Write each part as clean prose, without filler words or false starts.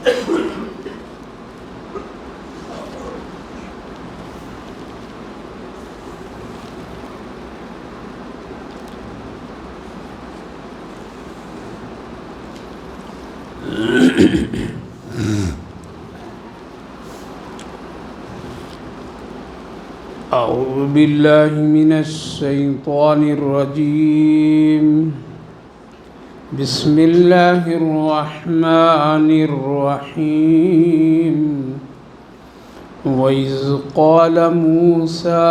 أعوذ بالله من الشيطان الرجيم. بسم الله الرحمن الرحيم. وإذ قال موسى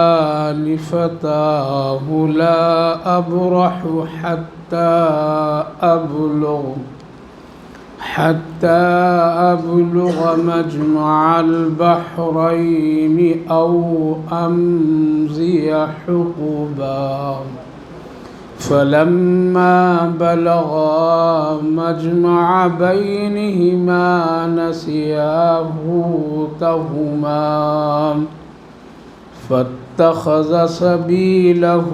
لفتاه لا أبرح حتى أبلغ مجمع البحرين أو أمضي حقبا فلما بلغا مجمع بينهما نسيا حوتهما فاتخذ سبيله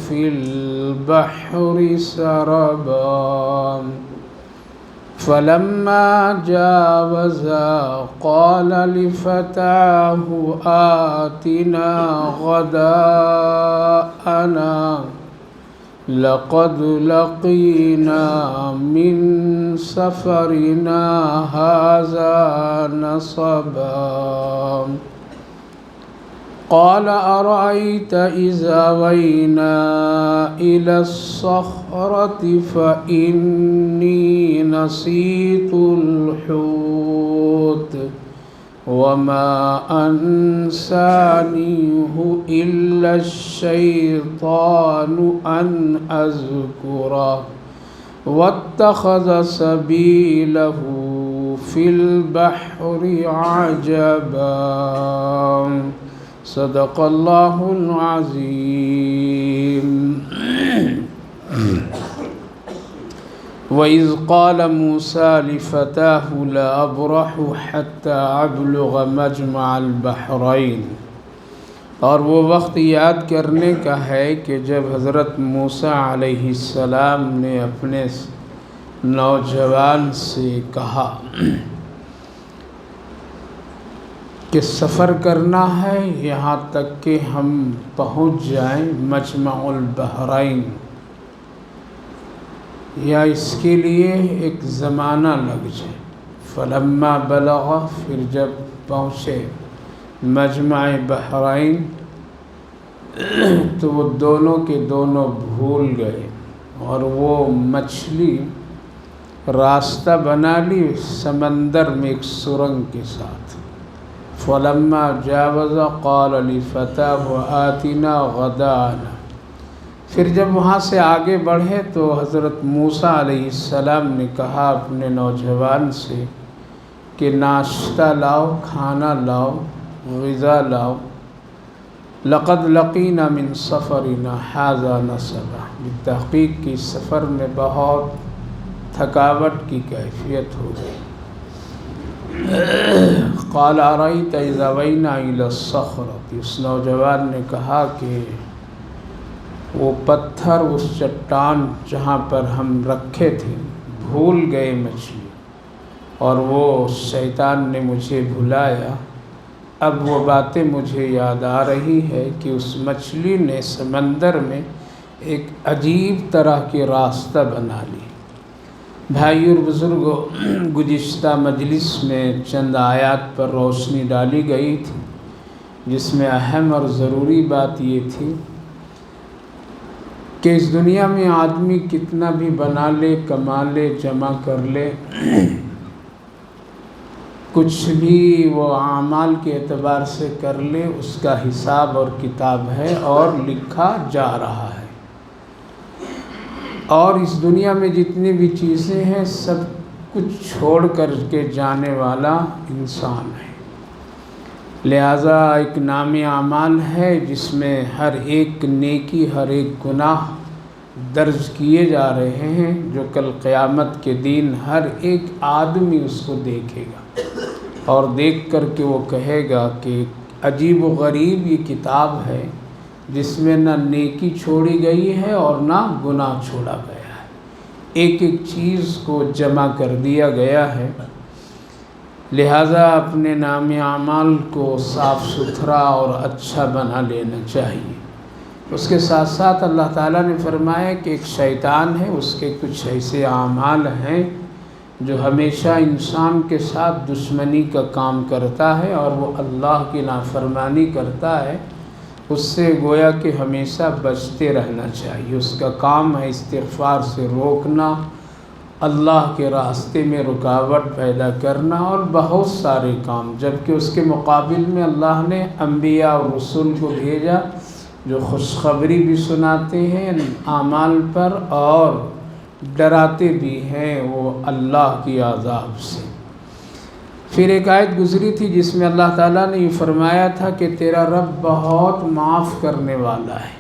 في البحر سربا فلما جاوزا قال لفتاه آتنا غداءنا لقد لقينا من سفرنا هذا نصبا قال أرأيت إذا أوينا إلى الصخرة فإني نسيت الحوت وما أنسانيه إلا الشيطان أن أذكره واتخذ سبيله في البحر عجبا صدق اللہ العظیم. وَإِذْ قَالَ مُوسَى لِفَتَاهُ لَا أَبْرَحُ حَتَّى أَبْلُغَ مَجْمَعَ الْبَحْرَيْنِ. اور وہ وقت یاد کرنے کا ہے کہ جب حضرت موسیٰ علیہ السلام نے اپنے نوجوان سے کہا کہ سفر کرنا ہے یہاں تک کہ ہم پہنچ جائیں مجمع البحرین، یا اس کے لیے ایک زمانہ لگ جائے. فلما بلغ، پھر جب پہنچے مجمع بحرین تو وہ دونوں کے دونوں بھول گئے اور وہ مچھلی راستہ بنا لی سمندر میں ایک سرنگ کے ساتھ. فلما جاوز قال لفتاه آتنا غداءنا. پھر جب وہاں سے آگے بڑھے تو حضرت موسیٰ علیہ السلام نے کہا اپنے نوجوان سے کہ ناشتہ لاؤ، کھانا لاؤ، غذا لاؤ. لقد لقینا من سفرنا هذا نصبا. بالتحقیق کی سفر میں بہت تھکاوٹ کی کیفیت ہو گئی. قال ارأیت اذا اوینا الی الصخرۃ. اس نوجوان نے کہا کہ وہ پتھر، اس چٹان جہاں پر ہم رکھے تھے، بھول گئے مچھلی، اور وہ شیطان نے مجھے بھلایا. اب وہ باتیں مجھے یاد آ رہی ہے کہ اس مچھلی نے سمندر میں ایک عجیب طرح کے راستہ بنا لی. بھائی اور بزرگوں، گزشتہ مجلس میں چند آیات پر روشنی ڈالی گئی تھی جس میں اہم اور ضروری بات یہ تھی کہ اس دنیا میں آدمی کتنا بھی بنا لے، کما لے، جمع کر لے، کچھ بھی وہ اعمال کے اعتبار سے کر لے، اس کا حساب اور کتاب ہے اور لکھا جا رہا ہے. اور اس دنیا میں جتنی بھی چیزیں ہیں سب کچھ چھوڑ کر کے جانے والا انسان ہے. لہذا ایک نام اعمال ہے جس میں ہر ایک نیکی، ہر ایک گناہ درج کیے جا رہے ہیں، جو کل قیامت کے دن ہر ایک آدمی اس کو دیکھے گا اور دیکھ کر کے وہ کہے گا کہ عجیب و غریب یہ کتاب ہے جس میں نہ نیکی چھوڑی گئی ہے اور نہ گناہ چھوڑا گیا ہے. ایک ایک چیز کو جمع کر دیا گیا ہے. لہٰذا اپنے نام اعمال کو صاف ستھرا اور اچھا بنا لینا چاہیے۔ اس کے ساتھ ساتھ اللہ تعالیٰ نے فرمایا کہ ایک شیطان ہے، اس کے کچھ ایسے اعمال ہیں جو ہمیشہ انسان کے ساتھ دشمنی کا کام کرتا ہے، اور وہ اللہ کی نافرمانی کرتا ہے۔ اس سے گویا کہ ہمیشہ بچتے رہنا چاہیے۔ اس کا کام ہے استغفار سے روکنا، اللہ کے راستے میں رکاوٹ پیدا کرنا اور بہت سارے کام، جبکہ اس کے مقابل میں اللہ نے انبیاء اور رسول کو بھیجا جو خوشخبری بھی سناتے ہیں اعمال پر اور ڈراتے بھی ہیں وہ اللہ کی عذاب سے۔ پھر ایک آیت گزری تھی جس میں اللہ تعالیٰ نے یہ فرمایا تھا کہ تیرا رب بہت معاف کرنے والا ہے،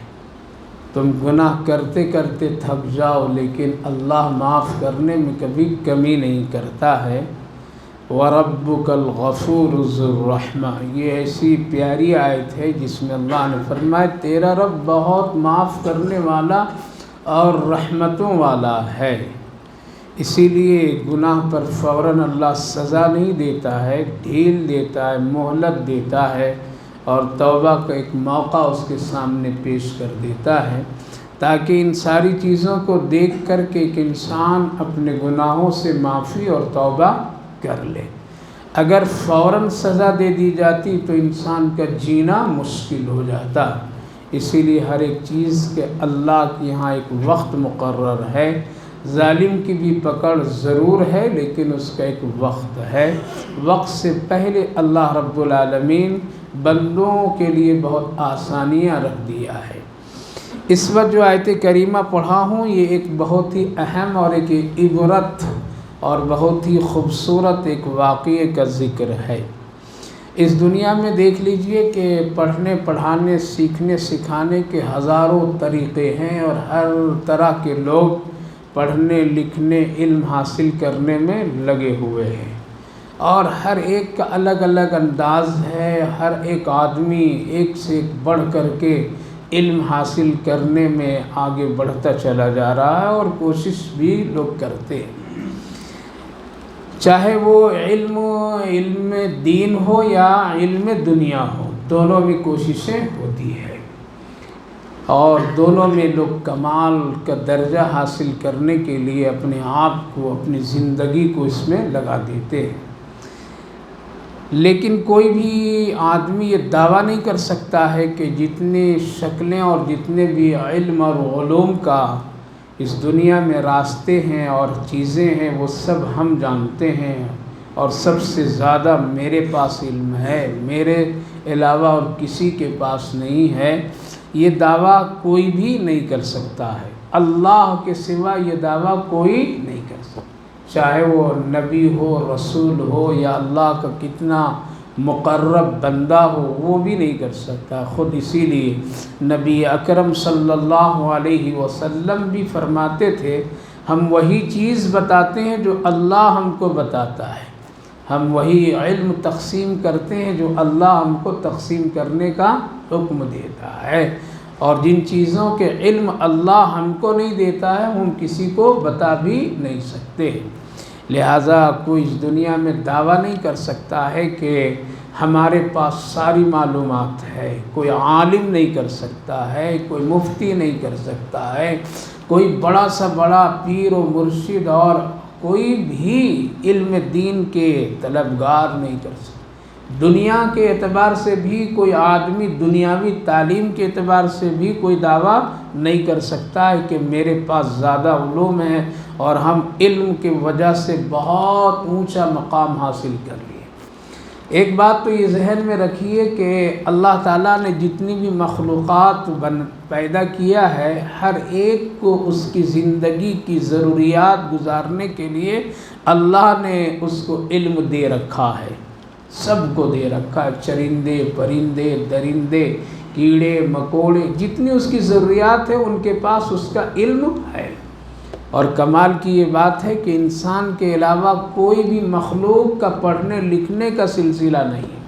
تم گناہ کرتے کرتے تھک جاؤ لیکن اللہ معاف کرنے میں کبھی کمی نہیں کرتا ہے۔ وَرَبُّكَ الْغَفُورُ ذُو الرَّحْمَةِ، یہ ایسی پیاری آیت ہے جس میں اللہ نے فرمایا تیرا رب بہت معاف کرنے والا اور رحمتوں والا ہے۔ اسی لیے گناہ پر فوراً اللہ سزا نہیں دیتا ہے، ڈھیل دیتا ہے، مہلت دیتا ہے اور توبہ کا ایک موقع اس کے سامنے پیش کر دیتا ہے، تاکہ ان ساری چیزوں کو دیکھ کر کے ایک انسان اپنے گناہوں سے معافی اور توبہ کر لے۔ اگر فوراً سزا دے دی جاتی تو انسان کا جینا مشکل ہو جاتا۔ اسی لیے ہر ایک چیز کے اللہ کے یہاں ایک وقت مقرر ہے۔ ظالم کی بھی پکڑ ضرور ہے لیکن اس کا ایک وقت ہے۔ وقت سے پہلے اللہ رب العالمین بندوں کے لیے بہت آسانیاں رکھ دیا ہے۔ اس وقت جو آیت کریمہ پڑھا ہوں یہ ایک بہت ہی اہم اور ایک عبرت اور بہت ہی خوبصورت ایک واقعے کا ذکر ہے۔ اس دنیا میں دیکھ لیجئے کہ پڑھنے پڑھانے سیکھنے سکھانے کے ہزاروں طریقے ہیں اور ہر طرح کے لوگ پڑھنے لکھنے علم حاصل کرنے میں لگے ہوئے ہیں، اور ہر ایک کا الگ الگ انداز ہے۔ ہر ایک آدمی ایک سے ایک بڑھ کر کے علم حاصل کرنے میں آگے بڑھتا چلا جا رہا ہے اور کوشش بھی لوگ کرتے ہیں، چاہے وہ علم دین ہو یا علم دنیا ہو، دونوں میں کوششیں ہوتی ہے اور دونوں میں لوگ کمال کا درجہ حاصل کرنے کے لیے اپنے آپ کو اپنی زندگی کو اس میں لگا دیتے ہیں۔ لیکن کوئی بھی آدمی یہ دعویٰ نہیں کر سکتا ہے کہ جتنی شکلیں اور جتنے بھی علم اور علوم کا اس دنیا میں راستے ہیں اور چیزیں ہیں وہ سب ہم جانتے ہیں اور سب سے زیادہ میرے پاس علم ہے، میرے علاوہ اور کسی کے پاس نہیں ہے، یہ دعویٰ کوئی بھی نہیں کر سکتا ہے۔ اللہ کے سوا یہ دعویٰ کوئی نہیں کر سکتا، چاہے وہ نبی ہو، رسول ہو یا اللہ کا کتنا مقرب بندہ ہو، وہ بھی نہیں کر سکتا۔ خود اسی لیے نبی اکرم صلی اللہ علیہ وسلم بھی فرماتے تھے ہم وہی چیز بتاتے ہیں جو اللہ ہم کو بتاتا ہے، ہم وہی علم تقسیم کرتے ہیں جو اللہ ہم کو تقسیم کرنے کا حکم دیتا ہے، اور جن چیزوں کے علم اللہ ہم کو نہیں دیتا ہے ہم کسی کو بتا بھی نہیں سکتے۔ لہٰذا کوئی اس دنیا میں دعویٰ نہیں کر سکتا ہے کہ ہمارے پاس ساری معلومات ہے، کوئی عالم نہیں کر سکتا ہے، کوئی مفتی نہیں کر سکتا ہے، کوئی بڑا سا بڑا پیر و مرشد اور کوئی بھی علم دین کے طلبگار نہیں کر سکتا۔ دنیا کے اعتبار سے بھی کوئی آدمی دنیاوی تعلیم کے اعتبار سے بھی کوئی دعویٰ نہیں کر سکتا ہے کہ میرے پاس زیادہ علوم ہیں اور ہم علم کی وجہ سے بہت اونچا مقام حاصل کر لیے۔ ایک بات تو یہ ذہن میں رکھیے کہ اللہ تعالیٰ نے جتنی بھی مخلوقات پیدا کیا ہے ہر ایک کو اس کی زندگی کی ضروریات گزارنے کے لیے اللہ نے اس کو علم دے رکھا ہے، سب کو دے رکھا ہے، چرندے پرندے درندے کیڑے مکوڑے جتنی اس کی ضروریات ہے ان کے پاس اس کا علم ہے۔ اور کمال کی یہ بات ہے کہ انسان کے علاوہ کوئی بھی مخلوق کا پڑھنے لکھنے کا سلسلہ نہیں ہے،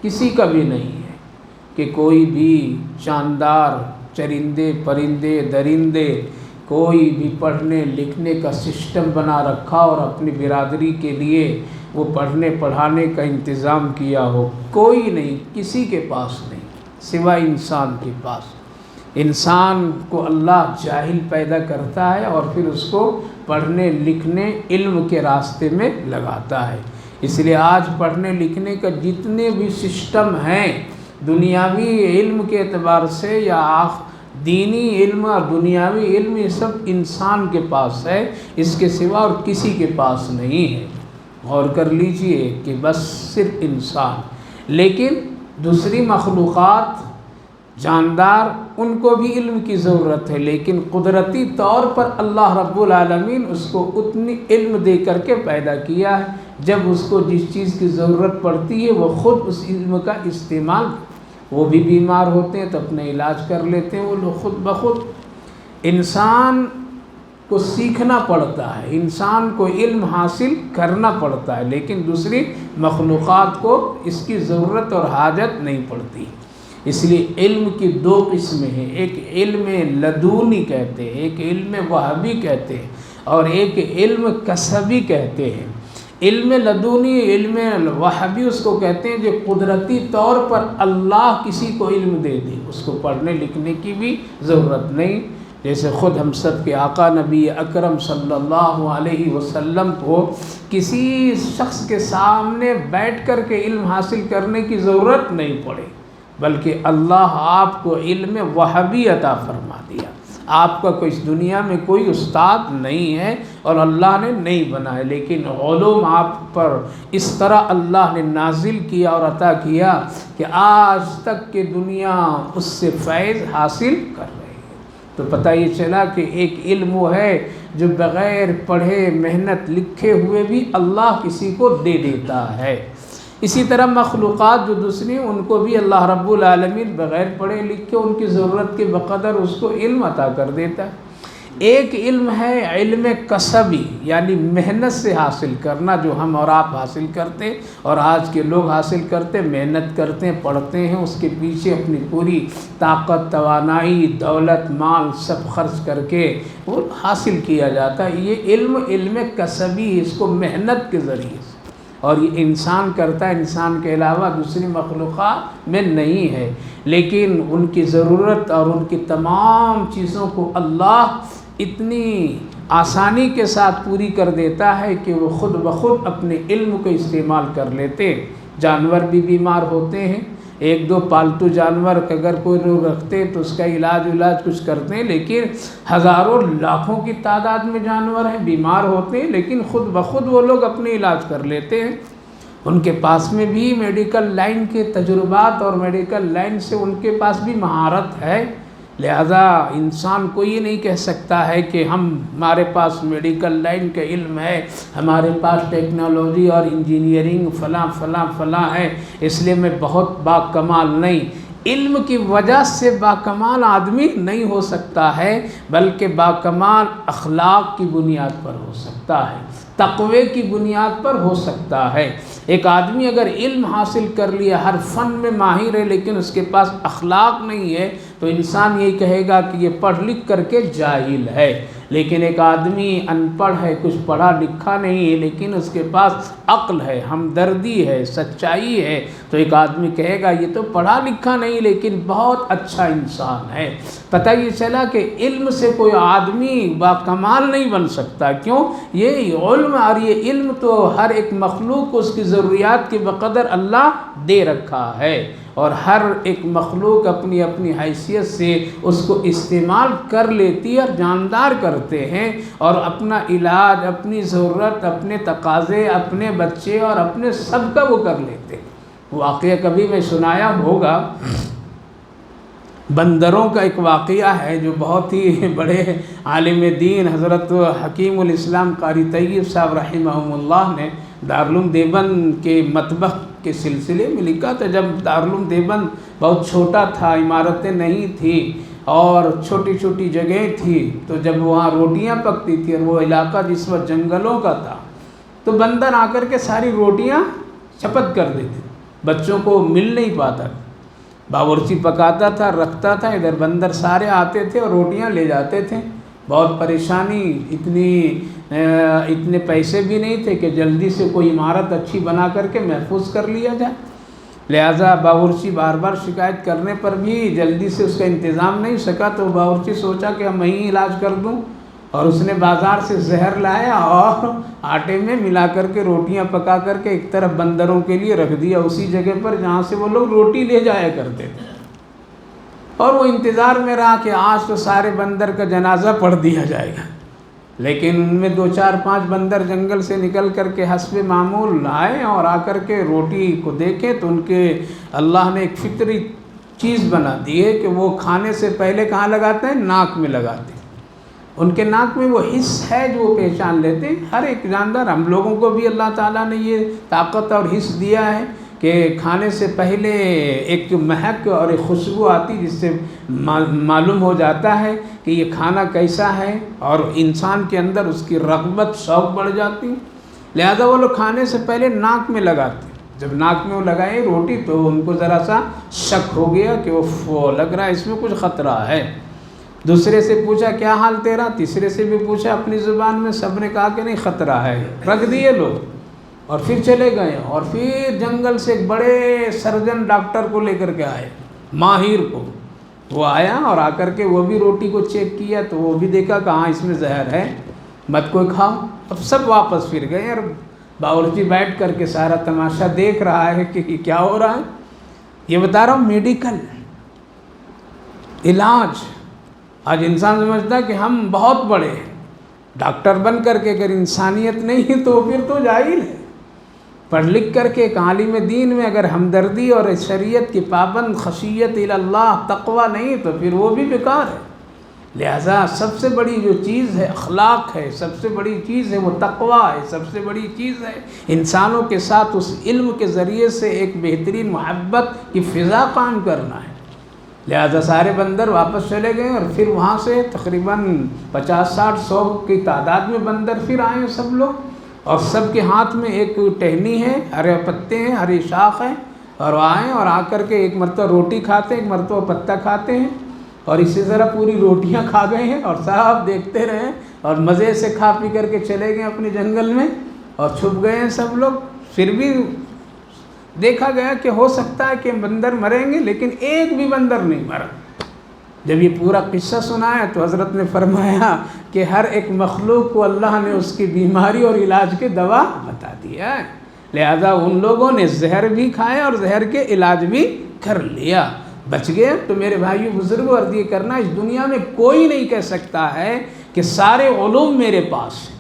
کسی کا بھی نہیں ہے کہ کوئی بھی جاندار چرندے پرندے درندے کوئی بھی پڑھنے لکھنے کا سسٹم بنا رکھا اور اپنی برادری کے لیے وہ پڑھنے پڑھانے کا انتظام کیا ہو، کوئی نہیں، کسی کے پاس نہیں سوائے انسان کے پاس۔ انسان کو اللہ جاہل پیدا کرتا ہے اور پھر اس کو پڑھنے لکھنے علم کے راستے میں لگاتا ہے۔ اس لیے آج پڑھنے لکھنے کا جتنے بھی سسٹم ہیں دنیاوی علم کے اعتبار سے یا دینی علم اور دنیاوی علم، یہ سب انسان کے پاس ہے، اس کے سوا اور کسی کے پاس نہیں ہے۔ غور کر لیجئے کہ بس صرف انسان، لیکن دوسری مخلوقات جاندار ان کو بھی علم کی ضرورت ہے، لیکن قدرتی طور پر اللہ رب العالمین اس کو اتنی علم دے کر کے پیدا کیا ہے، جب اس کو جس چیز کی ضرورت پڑتی ہے وہ خود اس علم کا استعمال، وہ بھی بیمار ہوتے ہیں تو اپنے علاج کر لیتے ہیں وہ لوگ خود بخود۔ انسان کو سیکھنا پڑتا ہے، انسان کو علم حاصل کرنا پڑتا ہے، لیکن دوسری مخلوقات کو اس کی ضرورت اور حاجت نہیں پڑتی۔ اس لیے علم کی دو قسمیں ہیں، ایک علم لدونی کہتے ہیں، ایک علم وہبی کہتے ہیں، اور ایک علم کسبی کہتے ہیں۔ علم لدونی، علم وہبی اس کو کہتے ہیں جو قدرتی طور پر اللہ کسی کو علم دے دے، اس کو پڑھنے لکھنے کی بھی ضرورت نہیں۔ جیسے خود ہم سب کے آقا نبی اکرم صلی اللہ علیہ وسلم کو کسی شخص کے سامنے بیٹھ کر کے علم حاصل کرنے کی ضرورت نہیں پڑے، بلکہ اللہ آپ کو علم وہبی عطا فرما دیا۔ آپ کا کوئی اس دنیا میں کوئی استاد نہیں ہے اور اللہ نے نہیں بنایا، لیکن علوم آپ پر اس طرح اللہ نے نازل کیا اور عطا کیا کہ آج تک کہ دنیا اس سے فیض حاصل کر رہی ہے۔ تو پتہ یہ چلا کہ ایک علم وہ ہے جو بغیر پڑھے محنت لکھے ہوئے بھی اللہ کسی کو دے دیتا ہے۔ اسی طرح مخلوقات جو دوسری ان کو بھی اللہ رب العالمین بغیر پڑھے لکھے ان کی ضرورت کے بقدر اس کو علم عطا کر دیتا ہے۔ ایک علم ہے علم کسبی، یعنی محنت سے حاصل کرنا، جو ہم اور آپ حاصل کرتے اور آج کے لوگ حاصل کرتے، محنت کرتے ہیں، پڑھتے ہیں، اس کے پیچھے اپنی پوری طاقت توانائی دولت مال سب خرچ کر کے وہ حاصل کیا جاتا ہے۔ یہ علم کسبی، اس کو محنت کے ذریعے سے، اور یہ انسان کرتا ہے، انسان کے علاوہ دوسری مخلوقات میں نہیں ہے، لیکن ان کی ضرورت اور ان کی تمام چیزوں کو اللہ اتنی آسانی کے ساتھ پوری کر دیتا ہے کہ وہ خود بخود اپنے علم کو استعمال کر لیتے۔ جانور بھی بیمار ہوتے ہیں، ایک دو پالتو جانور اگر کوئی لوگ رکھتے تو اس کا علاج کچھ کرتے ہیں، لیکن ہزاروں لاکھوں کی تعداد میں جانور ہیں بیمار ہوتے ہیں، لیکن خود بخود وہ لوگ اپنے علاج کر لیتے ہیں۔ ان کے پاس میں بھی میڈیکل لائن کے تجربات اور میڈیکل لائن سے ان کے پاس بھی مہارت ہے، لہذا انسان کو یہ نہیں کہہ سکتا ہے کہ ہمارے پاس میڈیکل لائن کا علم ہے، ہمارے پاس ٹیکنالوجی اور انجینئرنگ فلاں فلاں فلاں ہے، اس لیے میں بہت باکمال نہیں۔ علم کی وجہ سے باکمال آدمی نہیں ہو سکتا ہے، بلکہ باکمال اخلاق کی بنیاد پر ہو سکتا ہے، تقوی کی بنیاد پر ہو سکتا ہے۔ ایک آدمی اگر علم حاصل کر لیا، ہر فن میں ماہر ہے، لیکن اس کے پاس اخلاق نہیں ہے، تو انسان یہی کہے گا کہ یہ پڑھ لکھ کر کے جاہل ہے۔ لیکن ایک آدمی ان پڑھ ہے، کچھ پڑھا لکھا نہیں ہے، لیکن اس کے پاس عقل ہے، ہمدردی ہے، سچائی ہے، تو ایک آدمی کہے گا یہ تو پڑھا لکھا نہیں لیکن بہت اچھا انسان ہے۔ پتہ یہ چلا کہ علم سے کوئی آدمی باکمال نہیں بن سکتا، کیوں؟ یہ علم، اور یہ علم تو ہر ایک مخلوق کو اس کی ضروریات کے بقدر اللہ دے رکھا ہے، اور ہر ایک مخلوق اپنی اپنی حیثیت سے اس کو استعمال کر لیتی ہے اور جاندار کرتے ہیں، اور اپنا علاج، اپنی ضرورت، اپنے تقاضے، اپنے بچے اور اپنے سب کا وہ کر لیتے ہیں۔ واقعہ کبھی میں سنایا ہوگا، بندروں کا ایک واقعہ ہے جو بہت ہی بڑے عالم دین حضرت حکیم الاسلام قاری طیب صاحب رحمہ اللہ نے دارالعلوم دیوبند کے مطبخ کے سلسلے میں لکھا تھا۔ جب دارالعلوم دیوبند بہت چھوٹا تھا، عمارتیں نہیں تھیں اور چھوٹی چھوٹی جگہیں تھی، تو جب وہاں روٹیاں پکتی تھی اور وہ علاقہ جس وقت جنگلوں کا تھا، تو بندر آ کر کے ساری روٹیاں چپت کر دیتے، بچوں کو مل نہیں پاتا، باورچی پکاتا تھا، رکھتا تھا، ادھر بندر سارے آتے تھے اور روٹیاں لے جاتے تھے۔ بہت پریشانی، اتنے پیسے بھی نہیں تھے کہ جلدی سے کوئی عمارت اچھی بنا کر کے محفوظ کر لیا جائے، لہٰذا باورچی بار بار شکایت کرنے پر بھی جلدی سے اس کا انتظام نہیں سکا، تو باورچی سوچا کہ ہم وہیں علاج کر دوں، اور اس نے بازار سے زہر لایا اور آٹے میں ملا کر کے روٹیاں پکا کر کے ایک طرف بندروں کے لیے رکھ دیا، اسی جگہ پر جہاں سے وہ لوگ روٹی لے جایا کرتے تھے، اور وہ انتظار میں رہا کہ آج تو سارے بندر کا جنازہ پڑھ دیا جائے گا، لیکن ان میں 2 4 5 بندر جنگل سے نکل کر کے حسب معمول آئے اور آ کر کے روٹی کو دیکھے تو ان کے اللہ نے ایک فطری چیز بنا دی ہے کہ وہ کھانے سے پہلے کہاں لگاتے ہیں؟ ناک میں لگاتے ہیں۔ ان کے ناک میں وہ حس ہے جو وہ پہچان لیتے ہیں، ہر ایک جاندار، ہم لوگوں کو بھی اللہ تعالیٰ نے یہ طاقت اور حس دیا ہے کہ کھانے سے پہلے ایک مہک اور ایک خوشبو آتی جس سے معلوم ہو جاتا ہے کہ یہ کھانا کیسا ہے، اور انسان کے اندر اس کی رغبت شوق بڑھ جاتی، لہذا وہ لوگ کھانے سے پہلے ناک میں لگاتے ہیں۔ جب ناک میں وہ لگائے روٹی تو ان کو ذرا سا شک ہو گیا کہ وہ لگ رہا ہے اس میں کچھ خطرہ ہے، دوسرے سے پوچھا کیا حال تیرا، تیسرے سے بھی پوچھا اپنی زبان میں، سب نے کہا کہ نہیں خطرہ ہے، رکھ دیے لوگ اور پھر چلے گئے، اور پھر جنگل سے ایک بڑے سرجن ڈاکٹر کو لے کر کے آئے، ماہر کو، وہ آیا اور آ کر کے وہ بھی روٹی کو چیک کیا تو وہ بھی دیکھا کہ ہاں اس میں زہر ہے، مت کوئی کھاؤ۔ اب سب واپس پھر گئے، اور باورچی بیٹھ کر کے سارا تماشا دیکھ رہا ہے کہ کیا ہو رہا ہے۔ یہ بتا رہا ہوں میڈیکل علاج، آج انسان سمجھتا ہے کہ ہم بہت بڑے ہیں، ڈاکٹر بن کر کے اگر انسانیت نہیں ہے تو پھر تو جاہل ہے، پڑھ لکھ کر کے ایک عالم دین میں اگر ہمدردی اور شریعت کی پابند، خشیت اللہ، تقوی نہیں تو پھر وہ بھی بیکار ہے۔ لہذا سب سے بڑی جو چیز ہے اخلاق ہے، سب سے بڑی چیز ہے وہ تقوی ہے، سب سے بڑی چیز ہے انسانوں کے ساتھ اس علم کے ذریعے سے ایک بہترین محبت کی فضا قائم کرنا ہے۔ لہذا سارے بندر واپس چلے گئے، اور پھر وہاں سے تقریباً 50 60 100 کی تعداد میں بندر پھر آئے سب لوگ، اور سب کے ہاتھ میں ایک ٹہنی ہے، ہرے پتے ہیں، ہری شاخ ہے، اور وہ آئیں اور آ کر کے ایک مرتبہ روٹی کھاتے ہیں، ایک مرتبہ پتہ کھاتے ہیں، اور اسی طرح پوری روٹیاں کھا گئے ہیں، اور صاحب دیکھتے رہے اور مزے سے کھا پی کر کے چلے گئے اپنے جنگل میں، اور چھپ گئے ہیں سب لوگ۔ پھر بھی دیکھا گیا کہ ہو سکتا ہے کہ بندر مریں گے، لیکن ایک بھی بندر نہیں مرا۔ جب یہ پورا قصہ سنایا تو حضرت نے فرمایا کہ ہر ایک مخلوق کو اللہ نے اس کی بیماری اور علاج کے دوا بتا دیا ہے، لہذا ان لوگوں نے زہر بھی کھایا اور زہر کے علاج بھی کر لیا، بچ گئے۔ تو میرے بھائیو بزرگوں، عرض یہ کرنا، اس دنیا میں کوئی نہیں کہہ سکتا ہے کہ سارے علوم میرے پاس ہیں۔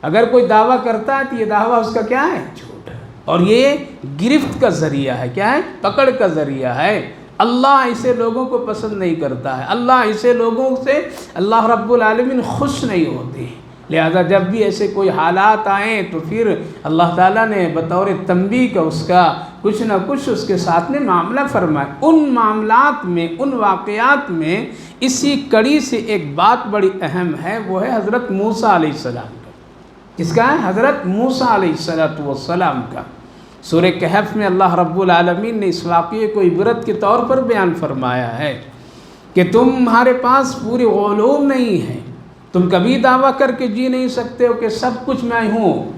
اگر کوئی دعویٰ کرتا ہے تو یہ دعویٰ اس کا کیا ہے؟ جھوٹ ہے، اور یہ گرفت کا ذریعہ ہے، کیا ہے؟ پکڑ کا ذریعہ ہے۔ اللہ ایسے لوگوں کو پسند نہیں کرتا ہے، اللہ ایسے لوگوں سے اللہ رب العالمین خوش نہیں ہوتے، لہذا جب بھی ایسے کوئی حالات آئیں تو پھر اللہ تعالیٰ نے بطور تنبیہ کا اس کا کچھ نہ کچھ اس کے ساتھ نے معاملہ فرمایا۔ ان معاملات میں، ان واقعات میں اسی کڑی سے ایک بات بڑی اہم ہے، وہ ہے حضرت موسیٰ علیہ السلام کا۔ کس کا ہے؟ حضرت موسیٰ علیہ السلام کا۔ سورہ کہف میں اللہ رب العالمین نے اس واقعے کو عبرت کے طور پر بیان فرمایا ہے کہ تمہارے پاس پوری علوم نہیں ہے، تم کبھی دعویٰ کر کے جی نہیں سکتے ہو کہ سب کچھ میں ہوں،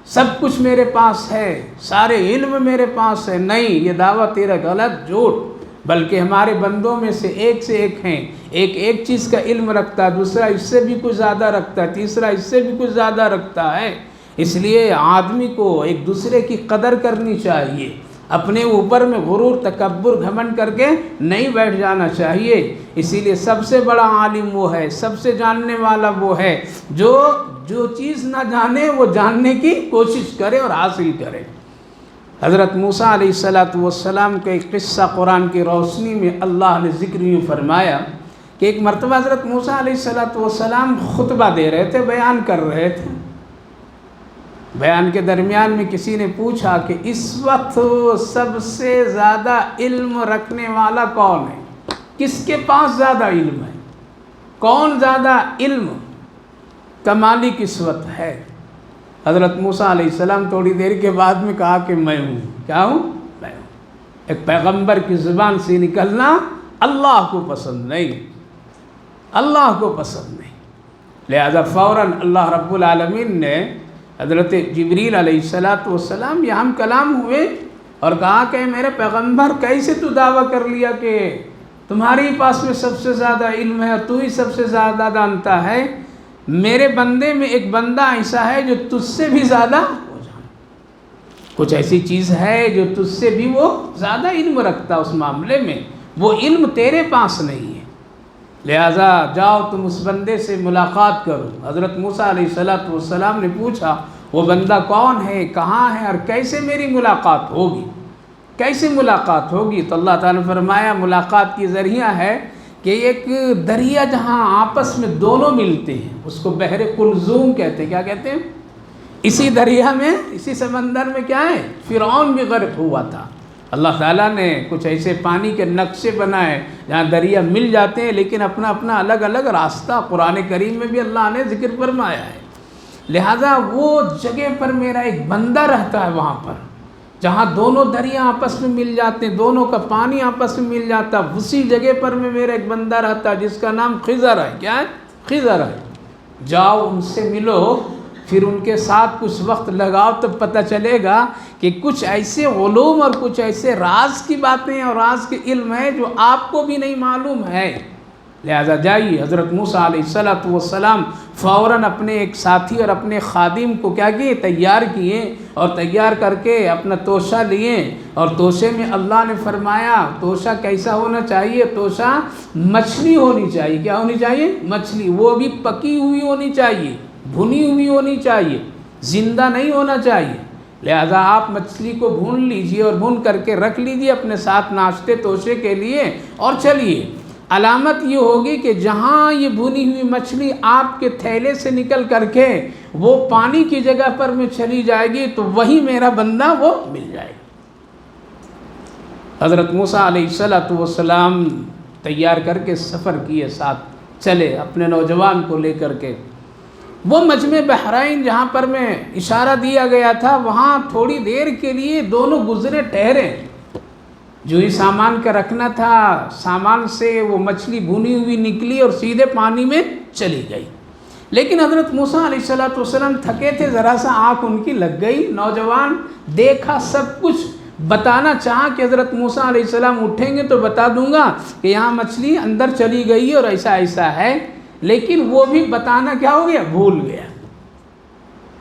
سب کچھ میرے پاس ہے، سارے علم میرے پاس ہے۔ نہیں، یہ دعویٰ تیرا غلط، جھوٹ، بلکہ ہمارے بندوں میں سے ایک ہیں، ایک چیز کا علم رکھتا ہے، دوسرا اس سے بھی کچھ زیادہ رکھتا ہے، تیسرا اس سے بھی کچھ زیادہ رکھتا ہے۔ اس لیے آدمی کو ایک دوسرے کی قدر کرنی چاہیے، اپنے اوپر میں غرور، تکبر، گھمنڈ کر کے نہیں بیٹھ جانا چاہیے۔ اسی لیے سب سے بڑا عالم وہ ہے، سب سے جاننے والا وہ ہے جو چیز نہ جانے وہ جاننے کی کوشش کرے اور حاصل کرے۔ حضرت موسیٰ علیہ السلام کا ایک قصہ قرآن کی روشنی میں اللہ نے ذکر یوں فرمایا کہ ایک مرتبہ حضرت موسیٰ علیہ السلام خطبہ دے رہے تھے، بیان کر رہے تھے۔ بیان کے درمیان میں کسی نے پوچھا کہ اس وقت سب سے زیادہ علم رکھنے والا کون ہے؟ کس کے پاس زیادہ علم ہے؟ کون زیادہ علم کا مالک اس وقت ہے؟ حضرت موسیٰ علیہ السلام تھوڑی دیر کے بعد میں کہا کہ میں ہوں۔ کیا ہوں؟ میں ہوں۔ ایک پیغمبر کی زبان سے نکلنا اللہ کو پسند نہیں، اللہ کو پسند نہیں۔ لہذا فوراً اللہ رب العالمین نے حضرت جبریل علیہ السلام یہ ہم کلام ہوئے اور کہا کہ میرے پیغمبر کیسے تو دعویٰ کر لیا کہ تمہارے پاس میں سب سے زیادہ علم ہے، تو ہی سب سے زیادہ جانتا ہے. میرے بندے میں ایک بندہ ایسا ہے جو تجھ سے بھی زیادہ ہو جانا، کچھ ایسی چیز ہے جو تجھ سے بھی وہ زیادہ علم رکھتا اس معاملے میں، وہ علم تیرے پاس نہیں ہے. لہذا جاؤ تم اس بندے سے ملاقات کرو. حضرت موسیٰ علیہ السلام نے پوچھا وہ بندہ کون ہے، کہاں ہے، اور کیسے میری ملاقات ہوگی، کیسے ملاقات ہوگی؟ تو اللہ تعالیٰ نے فرمایا ملاقات کی ذریعہ ہے کہ ایک دریا جہاں آپس میں دونوں ملتے ہیں اس کو بحر کلزوم کہتے ہیں. کیا کہتے ہیں؟ اسی دریا میں، اسی سمندر میں کیا ہے، فرعون بھی غرق ہوا تھا. اللہ تعالیٰ نے کچھ ایسے پانی کے نقشے بنائے جہاں دریا مل جاتے ہیں لیکن اپنا اپنا الگ الگ راستہ قرآن کریم میں بھی اللہ نے ذکر فرمایا ہے. لہذا وہ جگہ پر میرا ایک بندہ رہتا ہے وہاں پر جہاں دونوں دریا آپس میں مل جاتے ہیں، دونوں کا پانی آپس میں مل جاتا ہے. اسی جگہ پر میں میرا ایک بندہ رہتا ہے جس کا نام خضر ہے. کیا ہے؟ خضر ہے. جاؤ ان سے ملو، پھر ان کے ساتھ کچھ وقت لگاؤ تو پتہ چلے گا کہ کچھ ایسے علوم اور کچھ ایسے راز کی باتیں اور راز کے علم ہیں جو آپ کو بھی نہیں معلوم ہے. لہذا جائیے. حضرت موسیٰ علیہ السلام فوراً اپنے ایک ساتھی اور اپنے خادم کو کیا کیے، تیار کیے، اور تیار کر کے اپنا توشہ لیے. اور توشے میں اللہ نے فرمایا توشہ کیسا ہونا چاہیے؟ توشہ مچھلی ہونی چاہیے. کیا ہونی چاہیے؟ مچھلی. وہ بھی پکی ہوئی ہونی چاہیے، بھنی ہوئی ہونی چاہیے، زندہ نہیں ہونا چاہیے. لہذا آپ مچھلی کو بھون لیجئے اور بھون کر کے رکھ لیجئے اپنے ساتھ ناشتے توشے کے لیے، اور چلیے. علامت یہ ہوگی کہ جہاں یہ بھنی ہوئی مچھلی آپ کے تھیلے سے نکل کر کے وہ پانی کی جگہ پر میں چلی جائے گی تو وہی میرا بندہ وہ مل جائے گا. حضرت موسیٰ علیہ السلام تیار کر کے سفر کیے، ساتھ چلے اپنے نوجوان کو لے کر کے. وہ مجمع بحرین جہاں پر میں اشارہ دیا گیا تھا وہاں تھوڑی دیر کے لیے دونوں گزرے، ٹھہرے. جو ہی سامان کا رکھنا تھا سامان سے وہ مچھلی بھنی ہوئی نکلی اور سیدھے پانی میں چلی گئی. لیکن حضرت موسیٰ علیہ السلام تھکے تھے، ذرا سا آنکھ ان کی لگ گئی. نوجوان دیکھا، سب کچھ بتانا چاہا کہ حضرت موسیٰ علیہ السلام اٹھیں گے تو بتا دوں گا کہ یہاں مچھلی اندر چلی گئی اور ایسا ایسا ہے. لیکن وہ بھی بتانا کیا ہو گیا، بھول گیا.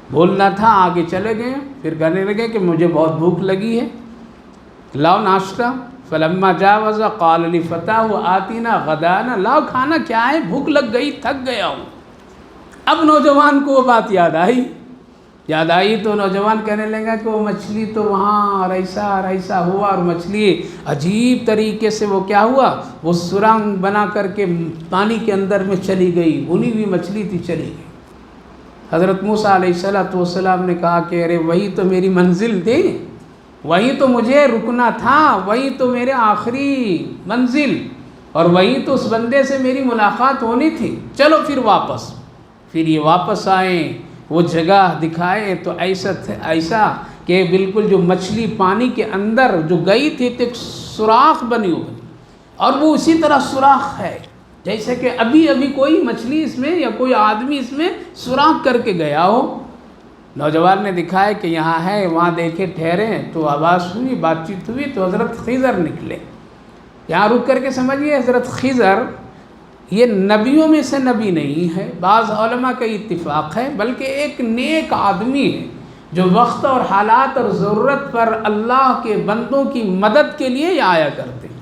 بھولنا تھا، آگے چلے گئے. پھر کہنے لگے کہ مجھے بہت بھوک لگی ہے، لاؤ ناشتہ. فلما جاوز قال لفتاه آتنا غدانا، لاؤ کھانا، کیا ہے، بھوک لگ گئی، تھک گیا ہوں. اب نوجوان کو وہ بات یاد آئی تو نوجوان کہنے لگا کہ وہ مچھلی تو وہاں اور ایسا ہوا، اور مچھلی عجیب طریقے سے وہ کیا ہوا، وہ سرنگ بنا کر کے پانی کے اندر میں چلی گئی. بھنی ہوئی مچھلی تھی، چلی گئی. حضرت موسیٰ علیہ السلام نے کہا کہ ارے وہی تو میری منزل تھی، وہی تو مجھے رکنا تھا، وہی تو میرے آخری منزل، اور وہی تو اس بندے سے میری ملاقات ہونی تھی. چلو پھر واپس. پھر یہ واپس آئیں، وہ جگہ دکھائے تو ایسا کہ بالکل جو مچھلی پانی کے اندر جو گئی تھی تو ایک سوراخ بنی ہوئی، اور وہ اسی طرح سوراخ ہے جیسے کہ ابھی کوئی مچھلی اس میں یا کوئی آدمی اس میں سوراخ کر کے گیا ہو. نوجوان نے دکھایا کہ یہاں ہے، وہاں دیکھے، ٹھہرے تو آواز ہوئی، بات چیت ہوئی تو حضرت خضر نکلے. یہاں رک کر کے سمجھیے، حضرت خضر یہ نبیوں میں سے نبی نہیں ہے، بعض علماء کا اتفاق ہے، بلکہ ایک نیک آدمی ہے جو وقت اور حالات اور ضرورت پر اللہ کے بندوں کی مدد کے لیے آیا کرتے ہیں.